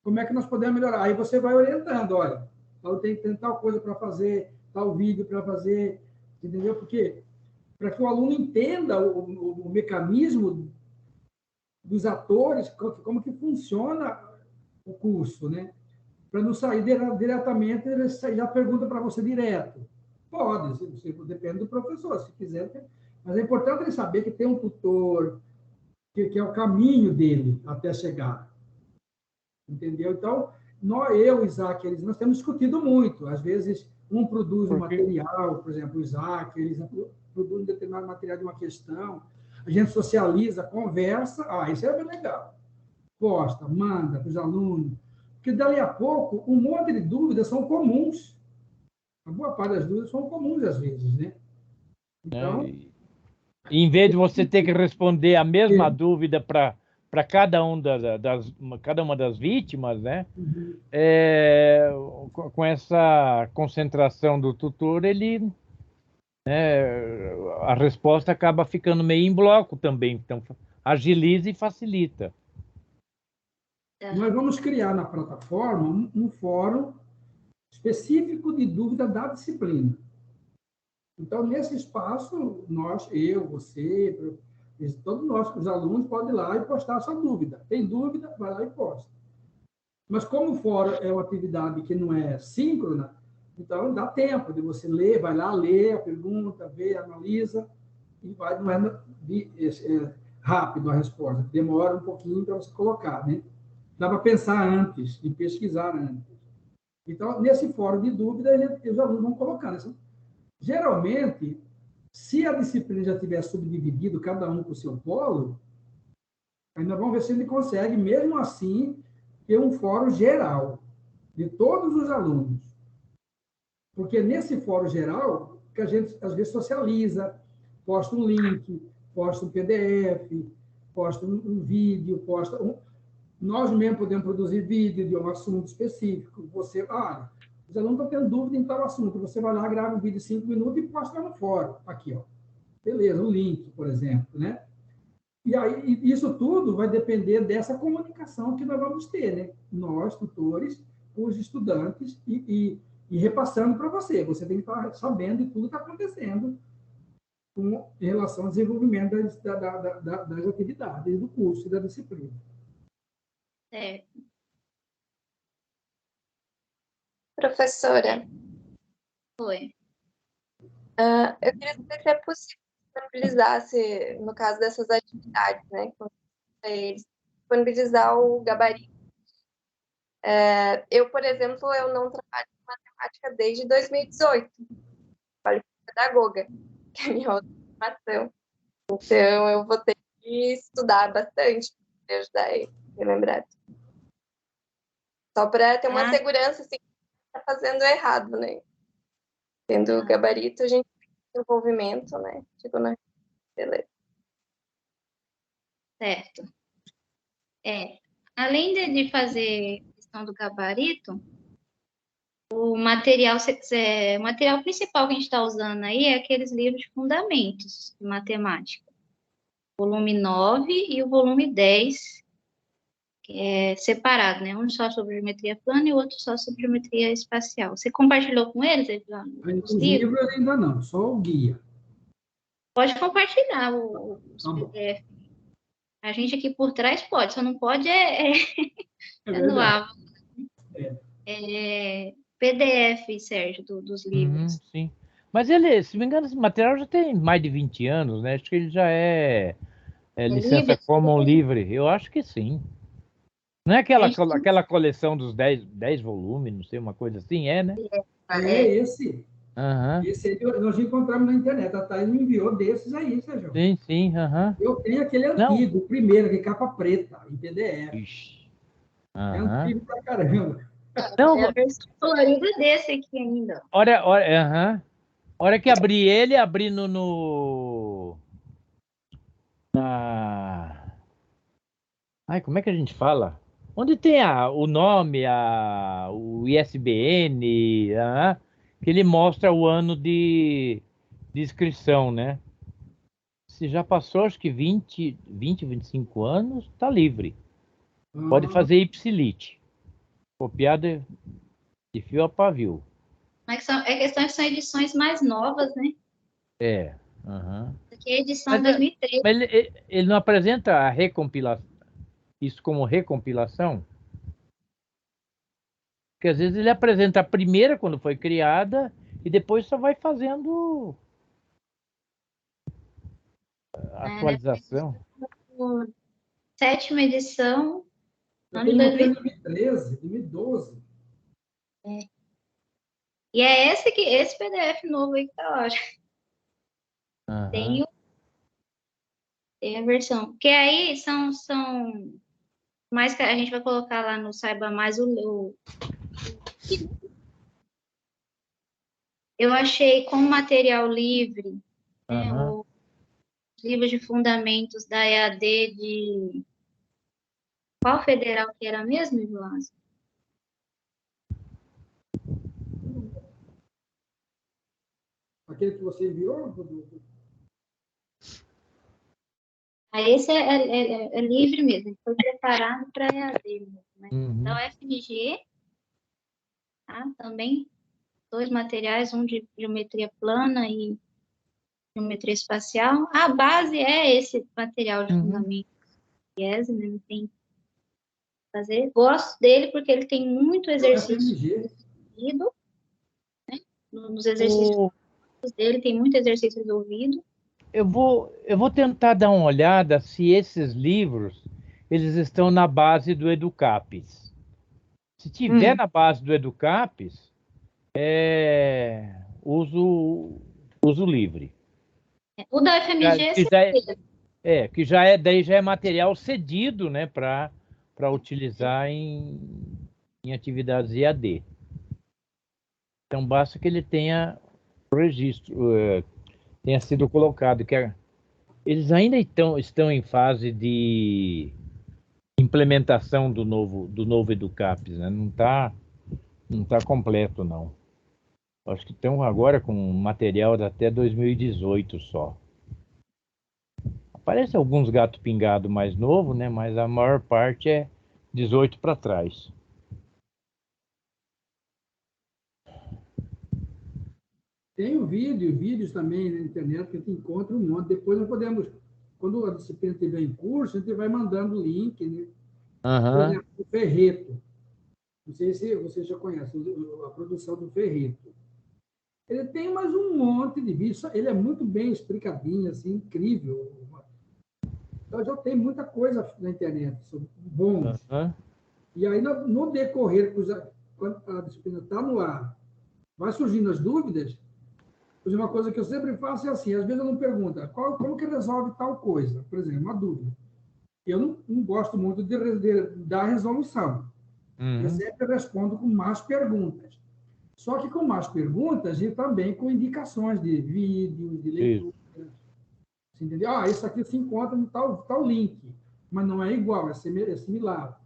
[SPEAKER 3] Como é que nós podemos melhorar? Aí você vai orientando, olha, eu tenho que ter tal coisa para fazer, tal vídeo para fazer, entendeu? Porque para que o aluno entenda o mecanismo dos atores, como que funciona o curso, né? Para não sair diretamente, ele já pergunta para você direto. Pode, depende do professor, se quiser. Mas é importante ele saber que tem um tutor, que é o caminho dele até chegar. Entendeu? Então, eu, Isaac, nós temos discutido muito. Às vezes, um produz um material, por exemplo, o Isaac, eles produzem um determinado material de uma questão, a gente socializa, conversa, isso é bem legal. Posta, manda para os alunos, porque dali a pouco, um monte de dúvidas são comuns. A boa parte das dúvidas são comuns às vezes, né? Então...
[SPEAKER 2] Em vez de você ter que responder a mesma dúvida para cada cada uma das vítimas, né?
[SPEAKER 3] Uhum.
[SPEAKER 2] Com essa concentração do tutor, ele, a resposta acaba ficando meio em bloco também, então agiliza e facilita.
[SPEAKER 3] Nós vamos criar na plataforma um fórum específico de dúvida da disciplina. Então, nesse espaço, eu, você, todos nós, os alunos, podem ir lá e postar a sua dúvida. Tem dúvida, vai lá e posta. Mas como o fórum é uma atividade que não é síncrona, então dá tempo de você ler, vai lá, ler a pergunta, vê, analisa, e vai, não é rápido a resposta, demora um pouquinho para você colocar, né? Dá para pensar antes e pesquisar antes. Então, nesse fórum de dúvida, os alunos vão colocando. Geralmente, se a disciplina já tiver subdividido, cada um com o seu polo, ainda vamos ver se ele consegue, mesmo assim, ter um fórum geral de todos os alunos. Porque nesse fórum geral, que a gente, às vezes, socializa, posta um link, posta um PDF, posta um vídeo, nós mesmos podemos produzir vídeo de um assunto específico. Os alunos estão tendo dúvida em tal assunto. Você vai lá, grava um vídeo de 5 minutos e posta lá no fórum. Aqui, ó. Beleza, um link, por exemplo, né? E aí, isso tudo vai depender dessa comunicação que nós vamos ter, né? Nós, tutores, os estudantes e repassando para você. Você tem que estar sabendo de tudo que está acontecendo em relação ao desenvolvimento das atividades, do curso e da disciplina.
[SPEAKER 5] Professora,
[SPEAKER 1] Foi.
[SPEAKER 5] eu queria saber se é possível disponibilizar, no caso dessas atividades, né, disponibilizar o gabarito. Eu, por exemplo, eu não trabalho com matemática desde 2018. Trabalho como pedagoga, que é a minha outra formação. Então, eu vou ter que estudar bastante para ajudar ele, lembrar. Só para ter uma segurança, assim, que está fazendo errado, né? Tendo gabarito, a gente tem desenvolvimento, né? Chegou na... Beleza.
[SPEAKER 1] Certo. Além de fazer questão do gabarito, o material principal que a gente está usando aí é aqueles livros de fundamentos de matemática. Volume 9 e o volume 10, que é separado, né? Um só sobre geometria plana e o outro só sobre geometria espacial. Você compartilhou com eles?
[SPEAKER 3] Os livros ainda não, só o guia.
[SPEAKER 1] Pode compartilhar os PDF. A gente aqui por trás pode, só não pode no AVA. PDF, Sérgio, dos livros.
[SPEAKER 2] Sim. Mas ele, se não me engano, esse material já tem mais de 20 anos, né? Acho que ele já é licença
[SPEAKER 1] livre?
[SPEAKER 2] Common livre. Eu acho que sim. Não é aquela coleção dos 10 volumes, não sei, uma coisa assim, né?
[SPEAKER 3] Esse.
[SPEAKER 2] Uhum.
[SPEAKER 3] Esse aí nós encontramos na internet. A Thaís me enviou desses aí, Sérgio.
[SPEAKER 2] Sim. Uhum.
[SPEAKER 3] Eu tenho aquele antigo, o primeiro, que é capa preta, em PDF.
[SPEAKER 2] Ixi.
[SPEAKER 3] É antigo pra caramba.
[SPEAKER 2] Não,
[SPEAKER 1] a versão colorida desse aqui ainda.
[SPEAKER 2] Hora que abri ele, abri Ai, como é que a gente fala? Onde tem o nome, o ISBN, que ele mostra o ano de inscrição, né? Se já passou, acho que 20, 25 anos, tá livre. Pode fazer ipsilite. Copiar de fio a pavio.
[SPEAKER 1] Mas é questão que são edições mais novas, né? Aqui é a edição 2013.
[SPEAKER 2] Mas ele não apresenta a recompilação, isso como recompilação? Porque às vezes ele apresenta a primeira quando foi criada e depois só vai fazendo atualização.
[SPEAKER 1] Sétima edição.
[SPEAKER 3] Eu tenho até 2013, 2012.
[SPEAKER 1] E é esse PDF novo aí que tá ótimo. Tem a versão. Porque aí são mais que a gente vai colocar lá no Saiba Mais eu achei com material livre, os livros de fundamentos da EAD de qual federal que era mesmo, Vilásio?
[SPEAKER 3] Aquele que você enviou?
[SPEAKER 1] Esse é livre mesmo, foi preparado para EAD mesmo, né? Da UFMG, tá? Também 2 materiais, um de geometria plana e geometria espacial. A base é esse material de fundamento né? Não tem que fazer. Gosto dele porque ele tem muito exercício resolvido, né? Nos exercícios dele tem muito exercício resolvido.
[SPEAKER 2] Eu vou tentar dar uma olhada se esses livros eles estão na base do Educapes. Se tiver na base do Educapes, uso livre.
[SPEAKER 1] O da UFMG é certeza.
[SPEAKER 2] Daí já é material cedido, né, para utilizar em atividades EAD. Então basta que ele tenha o registro, tenha sido colocado, eles ainda estão em fase de implementação do novo Educapes, né? Não tá completo, não. Acho que estão agora com material até 2018 só. Aparece alguns gato pingado mais novo, né? Mas a maior parte é 18 para trás.
[SPEAKER 3] Tem o vídeos também na internet que a gente encontra um monte. Depois nós podemos, quando a disciplina estiver em curso, a gente vai mandando o link, né? Por
[SPEAKER 2] Aham.
[SPEAKER 3] exemplo, o Ferreto. Não sei se você já conhece a produção do Ferreto. Ele tem mais um monte de vídeos. Ele é muito bem explicadinho, assim, incrível. Então, já tem muita coisa na internet, bons.
[SPEAKER 2] Aham.
[SPEAKER 3] E aí, no decorrer, quando a disciplina está no ar, vai surgindo as dúvidas. Por exemplo, uma coisa que eu sempre faço é assim, às vezes eu não pergunto como que resolve tal coisa, por exemplo, uma dúvida. Eu não gosto muito de dar resolução. Eu
[SPEAKER 2] Uhum.
[SPEAKER 3] sempre respondo com mais perguntas. Só que com mais perguntas e também com indicações de vídeos, de
[SPEAKER 2] Isso.
[SPEAKER 3] leitura. Você entendeu? Isso aqui se encontra em tal link, mas não é igual, é similar.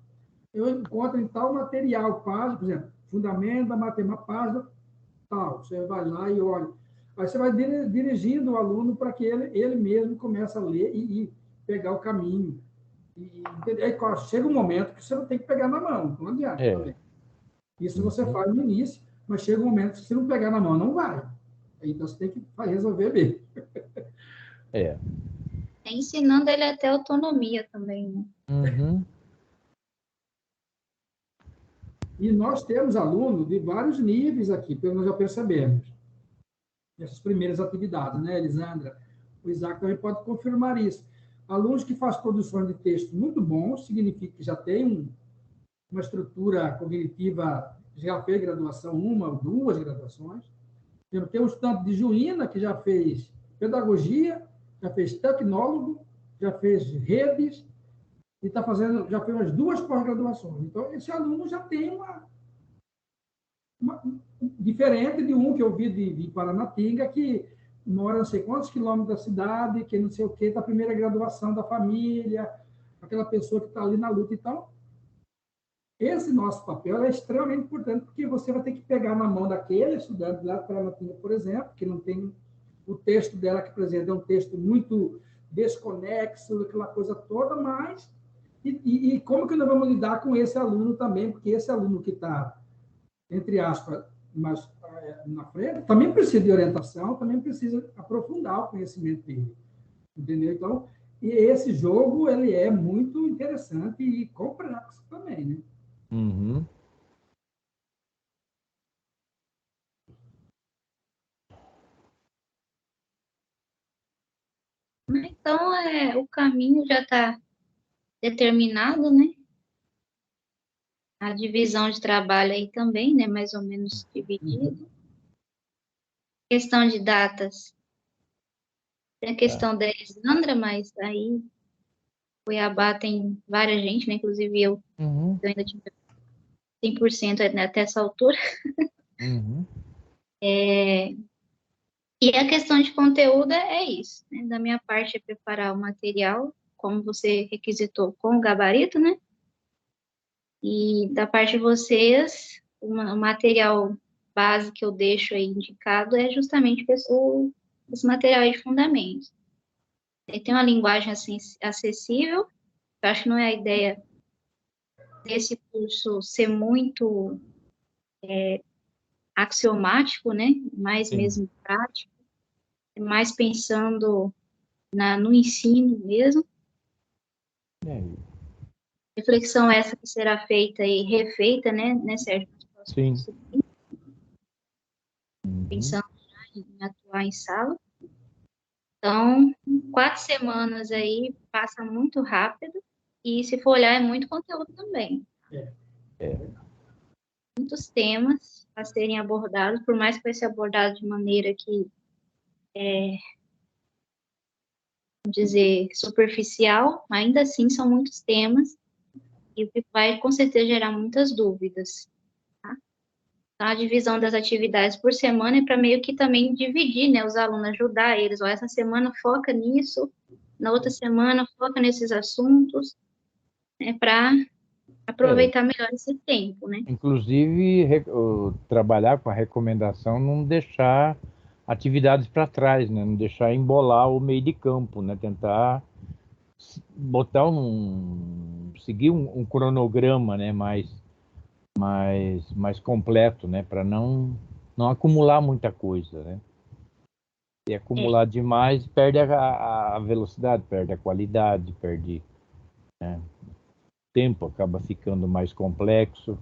[SPEAKER 3] Eu encontro em tal material, página, por exemplo, Fundamento da Matemática, página tal. Você vai lá e olha. Aí você vai dirigindo o aluno para que ele mesmo comece a ler e pegar o caminho. Aí chega um momento que você não tem que pegar na mão, não adianta
[SPEAKER 2] É.
[SPEAKER 3] também. Isso você
[SPEAKER 2] Uhum.
[SPEAKER 3] faz no início, mas chega um momento que se não pegar na mão, não vai. Então você tem que resolver mesmo.
[SPEAKER 2] É.
[SPEAKER 1] Ensinando ele a ter autonomia também, né?
[SPEAKER 2] Uhum.
[SPEAKER 3] E nós temos alunos de vários níveis aqui, pelo menos já percebemos. Essas primeiras atividades, né, Elisandra? O Isaac também pode confirmar isso. Alunos que fazem produção de texto muito bons, significa que já tem uma estrutura cognitiva, já fez graduação, uma ou duas graduações. Tem um estudante de Juína, que já fez pedagogia, já fez tecnólogo, já fez redes, e já fez umas duas pós-graduações. Então, esse aluno já tem diferente de um que eu vi de Paranatinga, que mora não sei quantos quilômetros da cidade, que não sei o quê, está a primeira graduação da família, aquela pessoa que está ali na luta. Então, esse nosso papel é extremamente importante, porque você vai ter que pegar na mão daquele estudante lá de Paranatinga, por exemplo, que não tem o texto dela que apresenta, é um texto muito desconexo, aquela coisa toda, mas e como que nós vamos lidar com esse aluno também, porque esse aluno que está, entre aspas, mas na frente, também precisa de orientação, também precisa aprofundar o conhecimento dele, entendeu? Então, e esse jogo, ele é muito interessante e complexo também, né?
[SPEAKER 2] Uhum.
[SPEAKER 1] Então, o caminho já está determinado, né? A divisão de trabalho aí também, né? Mais ou menos dividido. Questão de datas. Tem a questão da Elisandra, mas aí Cuiabá tem várias gente, né? Inclusive eu
[SPEAKER 2] Uhum.
[SPEAKER 1] ainda tinha 100% até essa altura.
[SPEAKER 2] Uhum.
[SPEAKER 1] E a questão de conteúdo é isso, né? Da minha parte é preparar o material, como você requisitou, com o gabarito, né? E da parte de vocês, o material base que eu deixo aí indicado é justamente esse material aí de fundamentos. Ele tem uma linguagem assim, acessível, eu acho que não é a ideia desse curso ser muito axiomático, né? Mais
[SPEAKER 2] Sim.
[SPEAKER 1] mesmo prático, mais pensando no ensino mesmo.
[SPEAKER 2] É.
[SPEAKER 1] Reflexão essa que será feita e refeita, né, Sérgio?
[SPEAKER 2] Sim. Uhum.
[SPEAKER 1] Pensando em atuar em sala. Então, 4 semanas aí passa muito rápido e, se for olhar, é muito conteúdo também. Muitos temas a serem abordados, por mais que vai ser abordado de maneira que, vamos dizer, superficial, ainda assim são muitos temas e o que vai, com certeza, gerar muitas dúvidas. A divisão das atividades por semana é para meio que também dividir, né, os alunos, ajudar eles. Essa semana foca nisso, na outra semana foca nesses assuntos, né, para aproveitar melhor esse tempo, né?
[SPEAKER 2] Inclusive, trabalhar com a recomendação, não deixar atividades para trás, né? Não deixar embolar o meio de campo, né? Tentar botar seguir um cronograma, né? Mais completo, né? Para não acumular muita coisa, né? Se acumular demais, perde a velocidade, perde a qualidade, perde, né? O tempo acaba ficando mais complexo.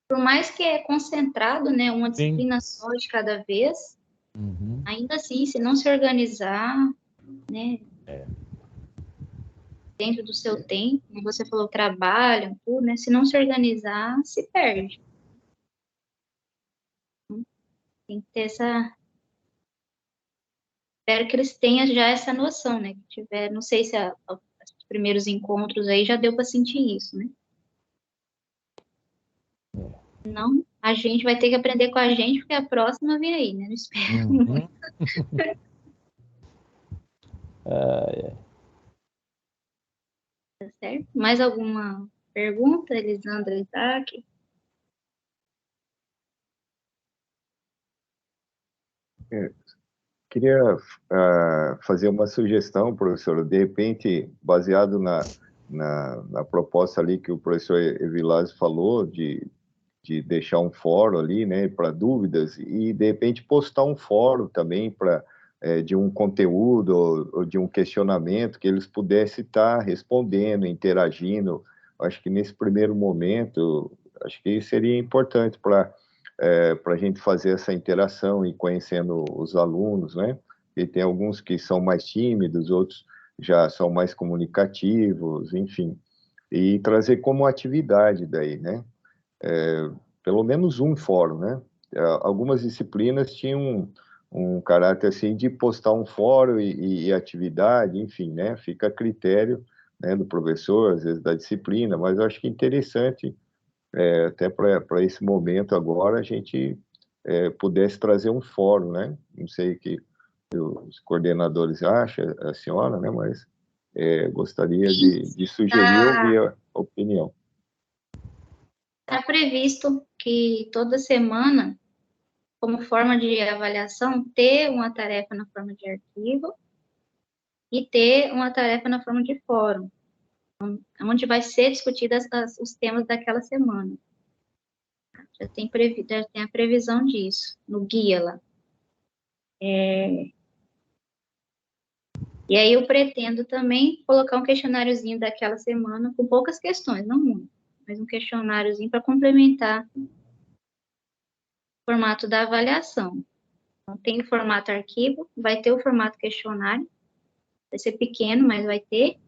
[SPEAKER 1] Por mais que é concentrado, né, uma
[SPEAKER 2] Sim.
[SPEAKER 1] disciplina só de cada vez,
[SPEAKER 2] Uhum.
[SPEAKER 1] ainda assim, se não se organizar, né, dentro do seu tempo, como você falou, trabalham, tudo, né, se não se organizar, se perde. Tem que ter essa... Espero que eles tenham já essa noção, né, que tiver, não sei se os primeiros encontros aí já deu para sentir isso, né. Não, a gente vai ter que aprender com a gente, porque a próxima vem aí, né, não espero.
[SPEAKER 2] Uhum.
[SPEAKER 1] Tá certo? Mais alguma pergunta, Elisandra, Isaac?
[SPEAKER 4] Queria fazer uma sugestão, professor, de repente, baseado na proposta ali que o professor Evilásio falou, de deixar um fórum ali, né, para dúvidas, e de repente postar um fórum também para de um conteúdo ou de um questionamento que eles pudessem estar respondendo, interagindo. Acho que nesse primeiro momento, acho que seria importante para a gente fazer essa interação e conhecendo os alunos, né? E tem alguns que são mais tímidos, outros já são mais comunicativos, enfim. E trazer como atividade daí, né? Pelo menos um fórum, né? Algumas disciplinas tinham um caráter assim de postar um fórum e atividade, enfim, né? Fica a critério, né, do professor, às vezes da disciplina, mas eu acho que é interessante, até para esse momento agora, a gente pudesse trazer um fórum, né? Não sei o que os coordenadores acham, a senhora, né? Mas gostaria de sugerir, ouvir a opinião.
[SPEAKER 1] Está previsto que toda semana, como forma de avaliação, ter uma tarefa na forma de arquivo e ter uma tarefa na forma de fórum, onde vai ser discutidas os temas daquela semana. Já tem a previsão disso, no guia lá. E aí eu pretendo também colocar um questionáriozinho daquela semana, com poucas questões, não muito, mas um questionáriozinho para complementar o formato da avaliação. Então, tem o formato arquivo, vai ter o formato questionário, vai ser pequeno, mas vai ter,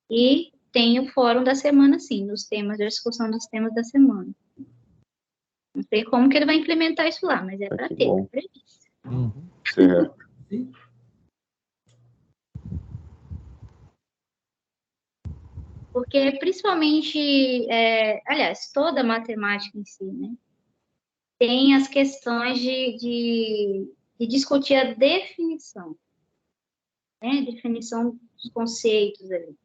[SPEAKER 1] e tem o fórum da semana, sim, dos temas, a discussão dos temas da semana. Não sei como que ele vai implementar isso lá, mas é para ter, é previsto.
[SPEAKER 4] Certo.
[SPEAKER 3] Sim.
[SPEAKER 1] Porque principalmente, aliás, toda a matemática em si, né, tem as questões de discutir a definição, né, definição dos conceitos ali.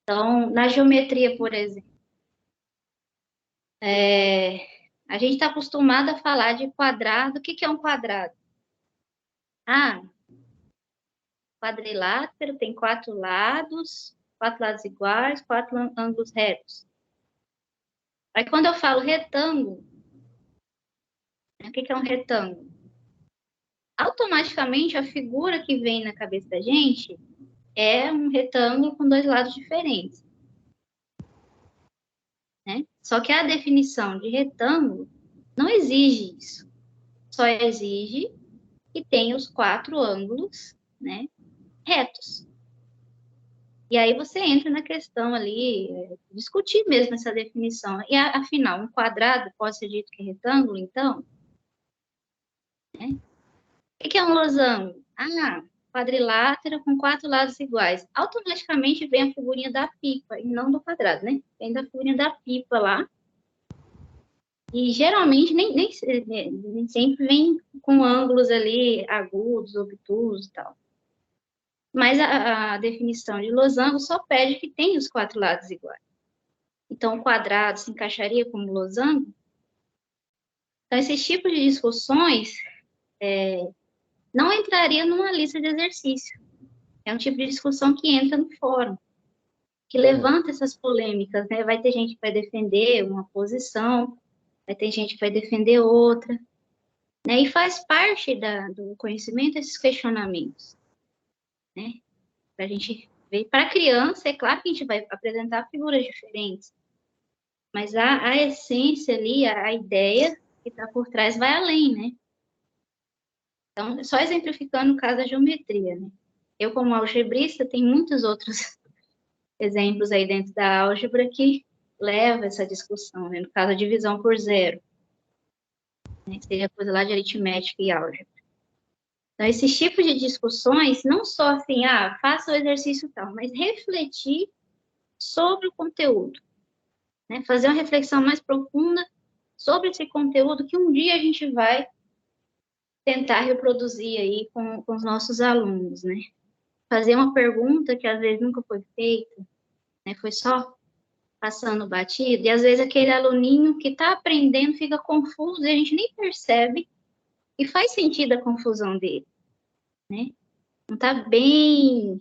[SPEAKER 1] Então, na geometria, por exemplo, a gente está acostumado a falar de quadrado. O que é um quadrado? Ah, quadrilátero tem 4 lados iguais, 4 ângulos retos. Aí, quando eu falo retângulo, o que é um retângulo? Automaticamente, a figura que vem na cabeça da gente é um retângulo com 2 lados diferentes, né? Só que a definição de retângulo não exige isso. Só exige que tenha os 4 ângulos, né, retos. E aí você entra na questão ali, discutir mesmo essa definição. E afinal, um quadrado pode ser dito que é retângulo, então? Né? O que é um losango? Ah, quadrilátero com 4 lados iguais. Automaticamente vem a figurinha da pipa, e não do quadrado, né? Vem da figurinha da pipa lá. E geralmente nem sempre vem com ângulos ali agudos, obtusos e tal. Mas a definição de losango só pede que tenha os 4 lados iguais. Então, o quadrado se encaixaria como losango? Então, esses tipos de discussões não entraria numa lista de exercício. É um tipo de discussão que entra no fórum, que levanta essas polêmicas, né? Vai ter gente que vai defender uma posição, vai ter gente que vai defender outra. né? E faz parte do conhecimento esses questionamentos, né? Para a gente ver. Para a criança, é claro que a gente vai apresentar figuras diferentes, mas a essência ali, a ideia que está por trás vai além, né? Então, só exemplificando o caso da geometria, né? Eu, como algebrista, tenho muitos outros exemplos aí dentro da álgebra que leva essa discussão, né? No caso, a divisão por zero, né? Seria coisa lá de aritmética e álgebra. Então, esses tipos de discussões, não só assim, faça o exercício tal, mas refletir sobre o conteúdo, né? Fazer uma reflexão mais profunda sobre esse conteúdo que um dia a gente vai tentar reproduzir aí com os nossos alunos, né? Fazer uma pergunta que às vezes nunca foi feita, né? Foi só passando batido, e às vezes aquele aluninho que está aprendendo fica confuso e a gente nem percebe e faz sentido a confusão dele, né? Não está bem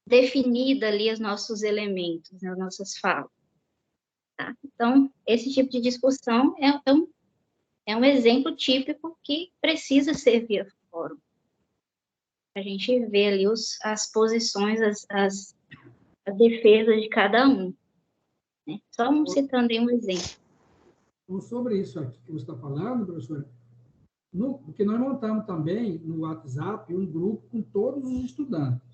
[SPEAKER 1] definida ali os nossos elementos, né, as nossas falas. Tá? Então, esse tipo de discussão é um exemplo típico que precisa ser via fórum. A gente vê ali as posições, as defesas de cada um. Né? Só citando aí um exemplo.
[SPEAKER 3] Então, sobre isso aqui que você está falando, professora, porque nós montamos também no WhatsApp um grupo com todos os estudantes.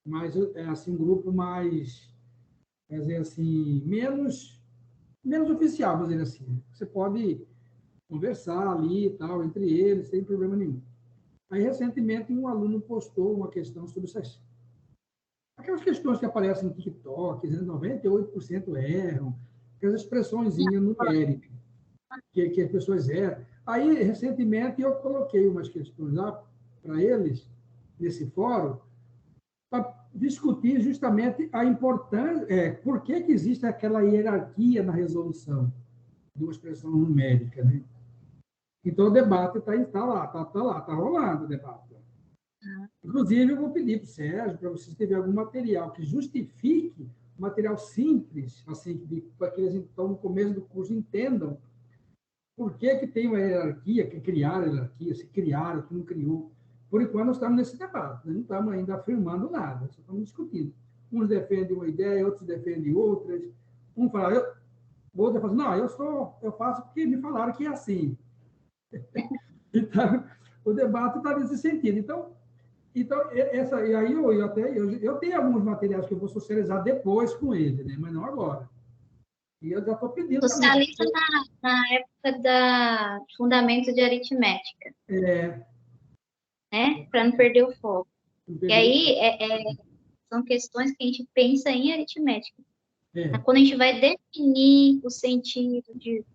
[SPEAKER 3] Mas é assim, um grupo mais, quer dizer assim, menos oficial, vamos dizer assim. Você pode conversar ali e tal, entre eles, sem problema nenhum. Aí, recentemente, um aluno postou uma questão sobre aquelas questões que aparecem no TikTok, dizendo 98% erram, aquelas expressõezinhas numéricas que as pessoas erram. Aí, recentemente, eu coloquei umas questões lá para eles, nesse fórum, para discutir justamente a importância, por que existe aquela hierarquia na resolução de uma expressão numérica, né? Então, o debate está lá, está rolando o debate. Inclusive, eu vou pedir para o Sérgio, para vocês terem algum material que justifique, material simples, assim, para que eles, então, no começo do curso, entendam por que tem uma hierarquia, que criaram a hierarquia, se criaram, que não criou. Por enquanto, nós estamos nesse debate, nós não estamos ainda afirmando nada, só estamos discutindo. Uns defendem uma ideia, outros defendem outras. Um fala, o outro fala, não, eu faço porque me falaram que é assim. Então, o debate está nesse sentido. Então e aí eu tenho alguns materiais que eu vou socializar depois com ele, né? Mas não agora. E eu já estou pedindo também.
[SPEAKER 1] Socializa na época da fundamento de aritmética. Né? Para não perder o foco. E aí são questões que a gente pensa em aritmética. Quando a gente vai definir o sentido de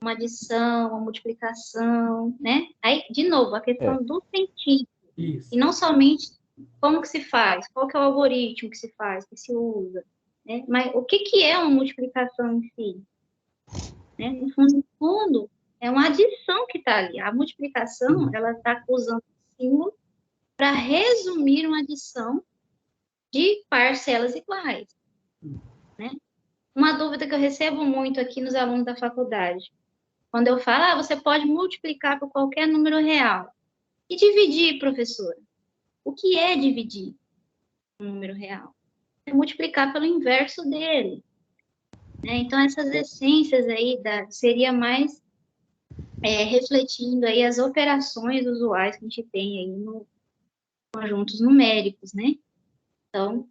[SPEAKER 1] uma adição, uma multiplicação, né? Aí, de novo, a questão do sentido.
[SPEAKER 3] Isso.
[SPEAKER 1] E não somente como que se faz, qual que é o algoritmo que se faz, que se usa, né? Mas o que é uma multiplicação em si? Né? No fundo, é uma adição que está ali. A multiplicação, ela está usando o símbolo para resumir uma adição de parcelas iguais. Né? Uma dúvida que eu recebo muito aqui nos alunos da faculdade, quando eu falo, você pode multiplicar por qualquer número real. E dividir, professora? O que é dividir um número real? É multiplicar pelo inverso dele. Né? Então, essas essências aí seria mais refletindo aí as operações usuais que a gente tem aí no conjuntos numéricos, né? Então,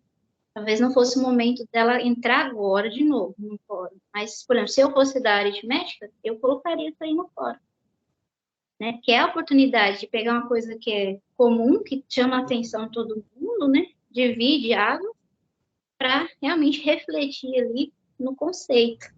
[SPEAKER 1] talvez não fosse o momento dela entrar agora de novo no fórum. Mas, por exemplo, se eu fosse da aritmética, eu colocaria isso aí no fórum. Né? Que é a oportunidade de pegar uma coisa que é comum, que chama a atenção de todo mundo, né? Divide água, para realmente refletir ali no conceito.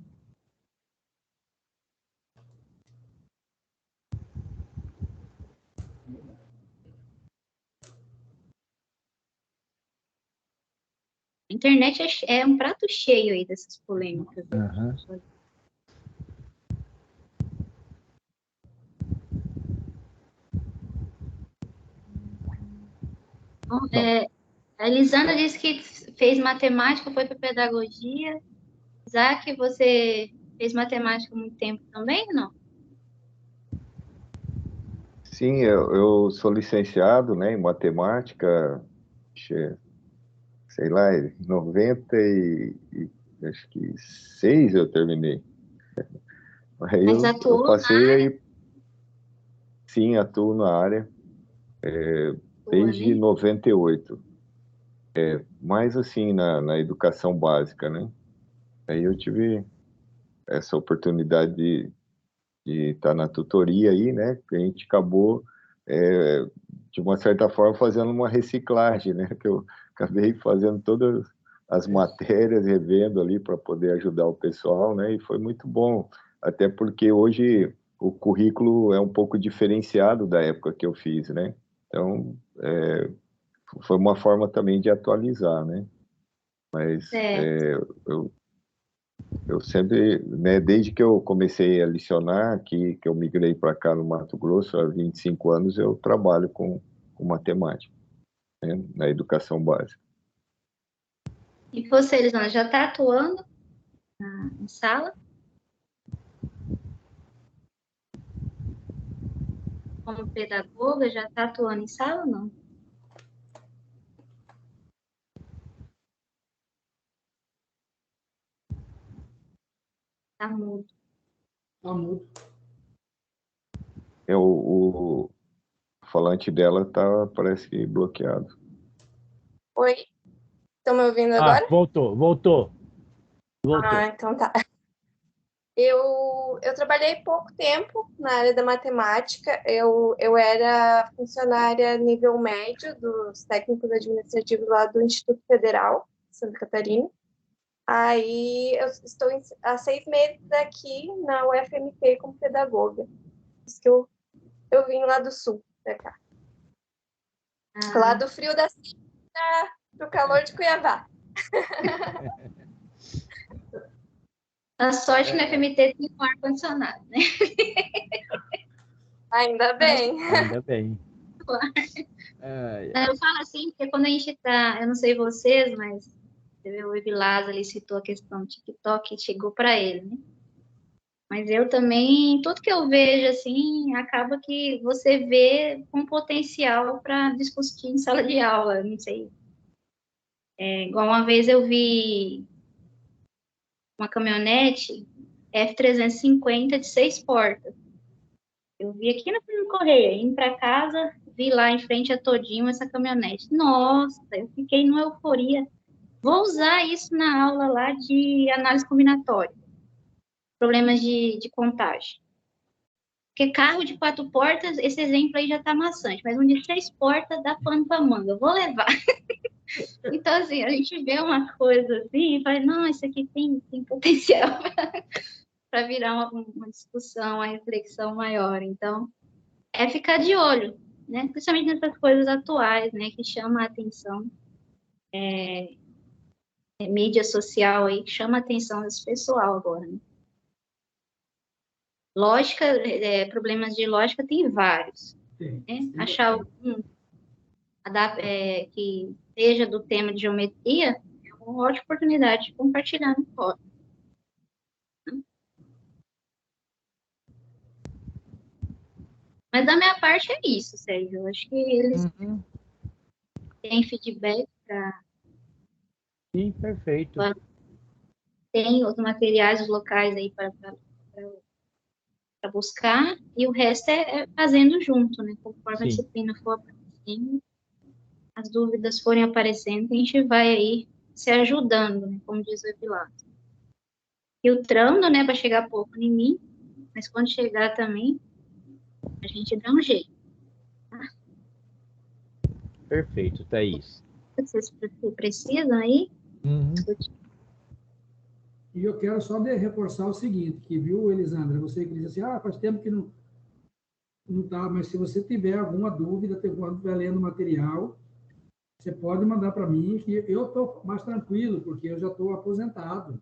[SPEAKER 1] A internet é um prato cheio aí dessas polêmicas.
[SPEAKER 2] Uhum.
[SPEAKER 1] Então, a Elisandra disse que fez matemática, foi para pedagogia. Isaac, você Fez matemática há muito tempo também, ou não?
[SPEAKER 4] Sim, eu sou licenciado, né, em matemática, sei lá, em 90 acho que 6 eu terminei. Aí
[SPEAKER 1] Mas
[SPEAKER 4] eu
[SPEAKER 1] atuou na
[SPEAKER 4] passei
[SPEAKER 1] área,
[SPEAKER 4] aí, sim, atuo na área desde
[SPEAKER 1] né?
[SPEAKER 4] 98, mais assim na educação básica, né? Aí eu tive essa oportunidade de estar na tutoria aí, né? Que a gente acabou, de uma certa forma, fazendo uma reciclagem, né? Que eu acabei fazendo todas as matérias, revendo ali para poder ajudar o pessoal, né? E foi muito bom, até porque hoje o currículo é um pouco diferenciado da época que eu fiz, né? Então, foi uma forma também de atualizar, né? Mas
[SPEAKER 1] Certo.
[SPEAKER 4] eu sempre, né, desde que eu comecei a lecionar aqui, que eu migrei para cá no Mato Grosso, há 25 anos, eu trabalho com matemática, né, na educação básica.
[SPEAKER 1] E você, Elisana, já está atuando em sala? Como pedagoga, já está atuando em sala ou não? Está mudo.
[SPEAKER 3] Tá mudo.
[SPEAKER 4] O falante dela tá, parece que bloqueado.
[SPEAKER 5] Oi, estão me ouvindo
[SPEAKER 2] Ah,
[SPEAKER 5] agora?
[SPEAKER 2] voltou.
[SPEAKER 5] Ah, então tá. Eu trabalhei pouco tempo na área da matemática. Eu era funcionária nível médio dos técnicos administrativos lá do Instituto Federal, Santa Catarina. Aí eu estou há 6 meses aqui na UFMT como pedagoga. Por isso que eu vim lá do sul pra cá. Lá do frio da Serra pro calor de Cuiabá.
[SPEAKER 1] A sorte que no FMT tem um ar-condicionado, né?
[SPEAKER 5] Ainda bem.
[SPEAKER 2] Ainda bem.
[SPEAKER 1] Eu falo assim, porque quando a gente tá, eu não sei vocês, mas você vê, o Evilás ali citou a questão do TikTok, chegou para ele, né? Mas eu também, tudo que eu vejo, assim, acaba que você vê com potencial para discutir em sala de aula, não sei. Igual uma vez eu vi uma caminhonete F350 de 6 portas. Eu vi aqui no Correio, indo para casa, vi lá em frente a Todinho essa caminhonete. Nossa, eu fiquei numa euforia. Vou usar isso na aula lá de análise combinatória, problemas de contagem. Porque carro de 4 portas, esse exemplo aí já está maçante, mas um de 6 portas dá pano para manga, eu vou levar. Então, assim, a gente vê uma coisa assim e fala, não, isso aqui tem potencial para virar uma discussão, uma reflexão maior. Então, é ficar de olho, né? Principalmente nessas coisas atuais, né? Que chama a atenção, mídia social aí, que chama a atenção desse pessoal agora, né? Lógica, problemas de lógica tem vários, né? Achar algum que seja do tema de geometria é uma ótima oportunidade de compartilhar no fórum. Mas da minha parte é isso, Sérgio. Eu acho que eles têm feedback para.
[SPEAKER 2] Sim, perfeito.
[SPEAKER 1] Tem os materiais, os locais aí para buscar, e o resto é fazendo junto, né? Conforme a
[SPEAKER 2] Sim.
[SPEAKER 1] disciplina for aparecendo, as dúvidas forem aparecendo, a gente vai aí se ajudando, né? Como diz o Epilato. Filtrando, né, para chegar pouco em mim, mas quando chegar também, a gente dá um jeito.
[SPEAKER 2] Perfeito, Thaís.
[SPEAKER 1] Vocês precisam aí discutir.
[SPEAKER 3] E eu quero só reforçar o seguinte, que viu, Elisandra, você que diz assim, faz tempo que não tá, mas se você tiver alguma dúvida, quando estiver lendo o material, você pode mandar para mim, que eu estou mais tranquilo, porque eu já estou aposentado.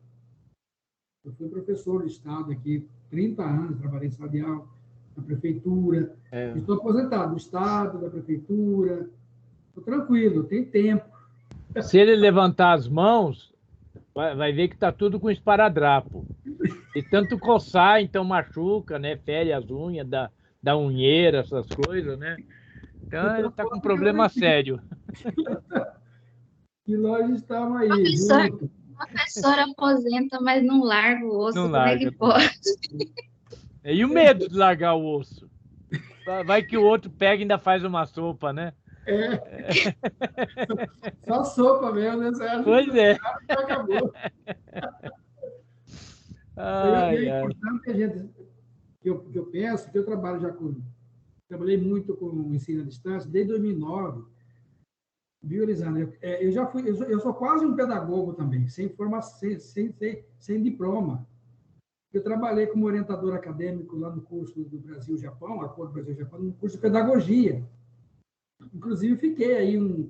[SPEAKER 3] Eu fui professor do Estado aqui, 30 anos, trabalhei em sala de aula, na prefeitura. Estou aposentado do Estado, da prefeitura. Estou tranquilo, tem tempo.
[SPEAKER 2] Se ele levantar as mãos, vai ver que está tudo com esparadrapo. E tanto coçar, então machuca, né? Fere as unhas, dá unheira, essas coisas, né? Então ele está com um problema sério.
[SPEAKER 3] E nós estamos aí,
[SPEAKER 1] Professor,
[SPEAKER 3] juntos.
[SPEAKER 1] professor aposenta, mas não larga o osso,
[SPEAKER 2] Não
[SPEAKER 1] como é
[SPEAKER 2] larga
[SPEAKER 1] que
[SPEAKER 2] também.
[SPEAKER 1] pode?
[SPEAKER 2] E o medo de largar o osso? Vai que o outro pega e ainda faz uma sopa, né?
[SPEAKER 3] Só sopa mesmo, né? Você acha
[SPEAKER 2] Pois
[SPEAKER 3] que
[SPEAKER 2] é.
[SPEAKER 3] acabou. E
[SPEAKER 2] Ai,
[SPEAKER 3] é
[SPEAKER 2] ai.
[SPEAKER 3] importante a gente, que eu penso, que eu trabalho já com, trabalhei muito com o ensino à distância desde 2009, viu, Elisandra? Eu sou quase um pedagogo também, sem formação, sem diploma. Eu trabalhei como orientador acadêmico lá no curso do Brasil-Japão, Acordo Brasil-Japão, no curso de pedagogia. Inclusive, fiquei aí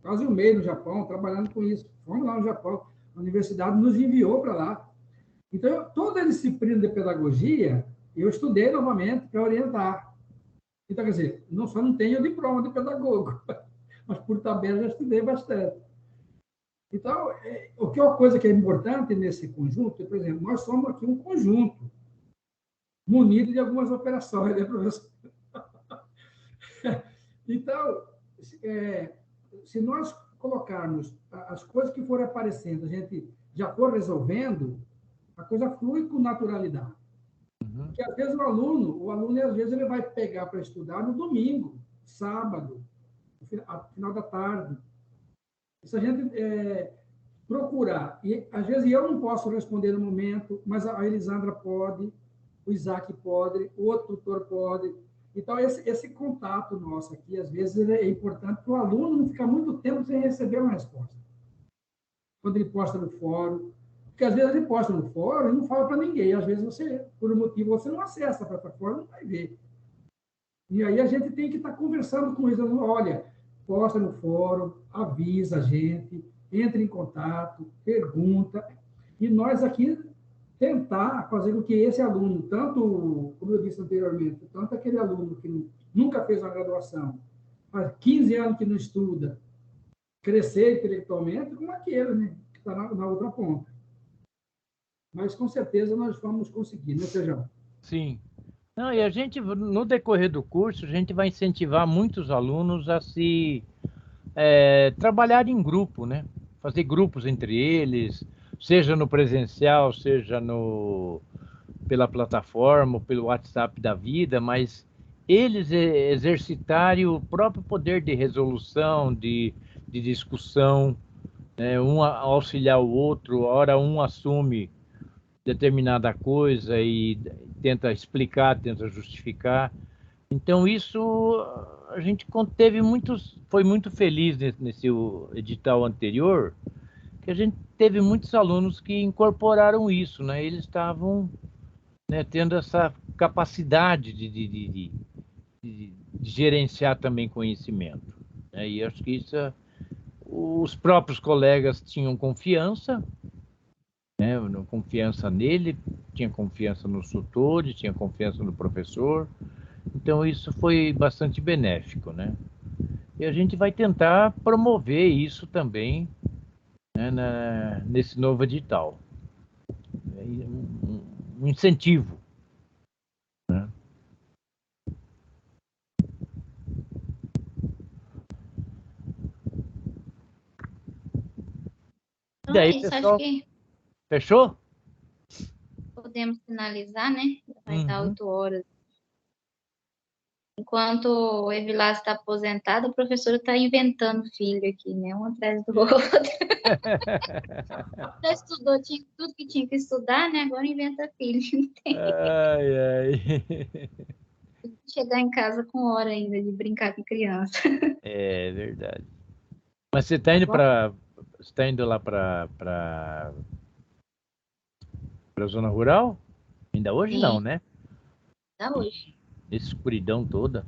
[SPEAKER 3] quase um mês no Japão, trabalhando com isso. Fomos lá no Japão, a universidade nos enviou para lá. Então, toda a disciplina de pedagogia, eu estudei novamente para orientar. Então, quer dizer, só não tenho o diploma de pedagogo, mas por tabela já estudei bastante. Então, o que é uma coisa que é importante nesse conjunto, por exemplo, nós somos aqui um conjunto, munido de algumas operações, né, professor? Então, se nós colocarmos as coisas que forem aparecendo, a gente já for resolvendo, a coisa flui com naturalidade. Porque, às vezes, o aluno, às vezes, ele vai pegar para estudar no domingo, sábado, no final da tarde. Se a gente procurar, e às vezes eu não posso responder no momento, mas a Elisandra pode, o Isaac pode, o outro tutor pode. Então, esse contato nosso aqui, às vezes, é importante para o aluno não ficar muito tempo sem receber uma resposta. Quando ele posta no fórum, porque às vezes ele posta no fórum e não fala para ninguém. Às vezes você, por um motivo, você não acessa a plataforma, não vai ver. E aí a gente tem que estar conversando com eles. Olha, posta no fórum, avisa a gente, entre em contato, pergunta. E nós aqui tentar fazer com que esse aluno, tanto, como eu disse anteriormente, tanto aquele aluno que nunca fez uma graduação, há 15 anos que não estuda, crescer intelectualmente, como aquele, né, que está na outra ponta. Mas, com certeza, nós vamos conseguir, né, Sejão?
[SPEAKER 2] Sim. Não, e a gente, no decorrer do curso, a gente vai incentivar muitos alunos a se trabalhar em grupo, né? Fazer grupos entre eles, seja no presencial, seja pela plataforma, ou pelo WhatsApp da vida, mas eles exercitarem o próprio poder de resolução, de discussão, né? Um auxiliar o outro, ora um assume determinada coisa e tenta explicar, tenta justificar. Então isso a gente foi muito feliz nesse edital anterior, que a gente teve muitos alunos que incorporaram isso, né? Eles estavam, né, tendo essa capacidade de gerenciar também conhecimento, né? E acho que os próprios colegas tinham confiança, né? Confiança nele, tinha confiança nos tutores, tinha confiança no professor. Então isso foi bastante benéfico, né? E a gente vai tentar promover isso também, né, nesse novo edital. Um incentivo, né? E
[SPEAKER 1] Então é
[SPEAKER 2] daí,
[SPEAKER 1] isso, acho
[SPEAKER 2] pessoal,
[SPEAKER 1] que
[SPEAKER 2] fechou?
[SPEAKER 1] podemos finalizar, né? Vai dar
[SPEAKER 2] Uhum.
[SPEAKER 1] 8 horas. Enquanto o Evilás está aposentado, o professor está inventando filho aqui, né? Um atrás do outro. Já estudou tudo que tinha que estudar, né? Agora inventa filho. Não tem.
[SPEAKER 2] Ai, ai.
[SPEAKER 1] Chegar em casa com hora ainda de brincar com criança.
[SPEAKER 2] É verdade. Mas você está indo lá para a zona rural? Ainda hoje não,
[SPEAKER 1] Sim,
[SPEAKER 2] né?
[SPEAKER 1] tá hoje.
[SPEAKER 2] Essa escuridão toda.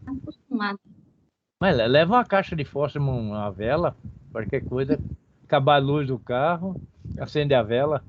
[SPEAKER 1] Tá acostumado.
[SPEAKER 2] Mas leva uma caixa de fósforo, uma vela, qualquer coisa, acabar a luz do carro, acende a vela.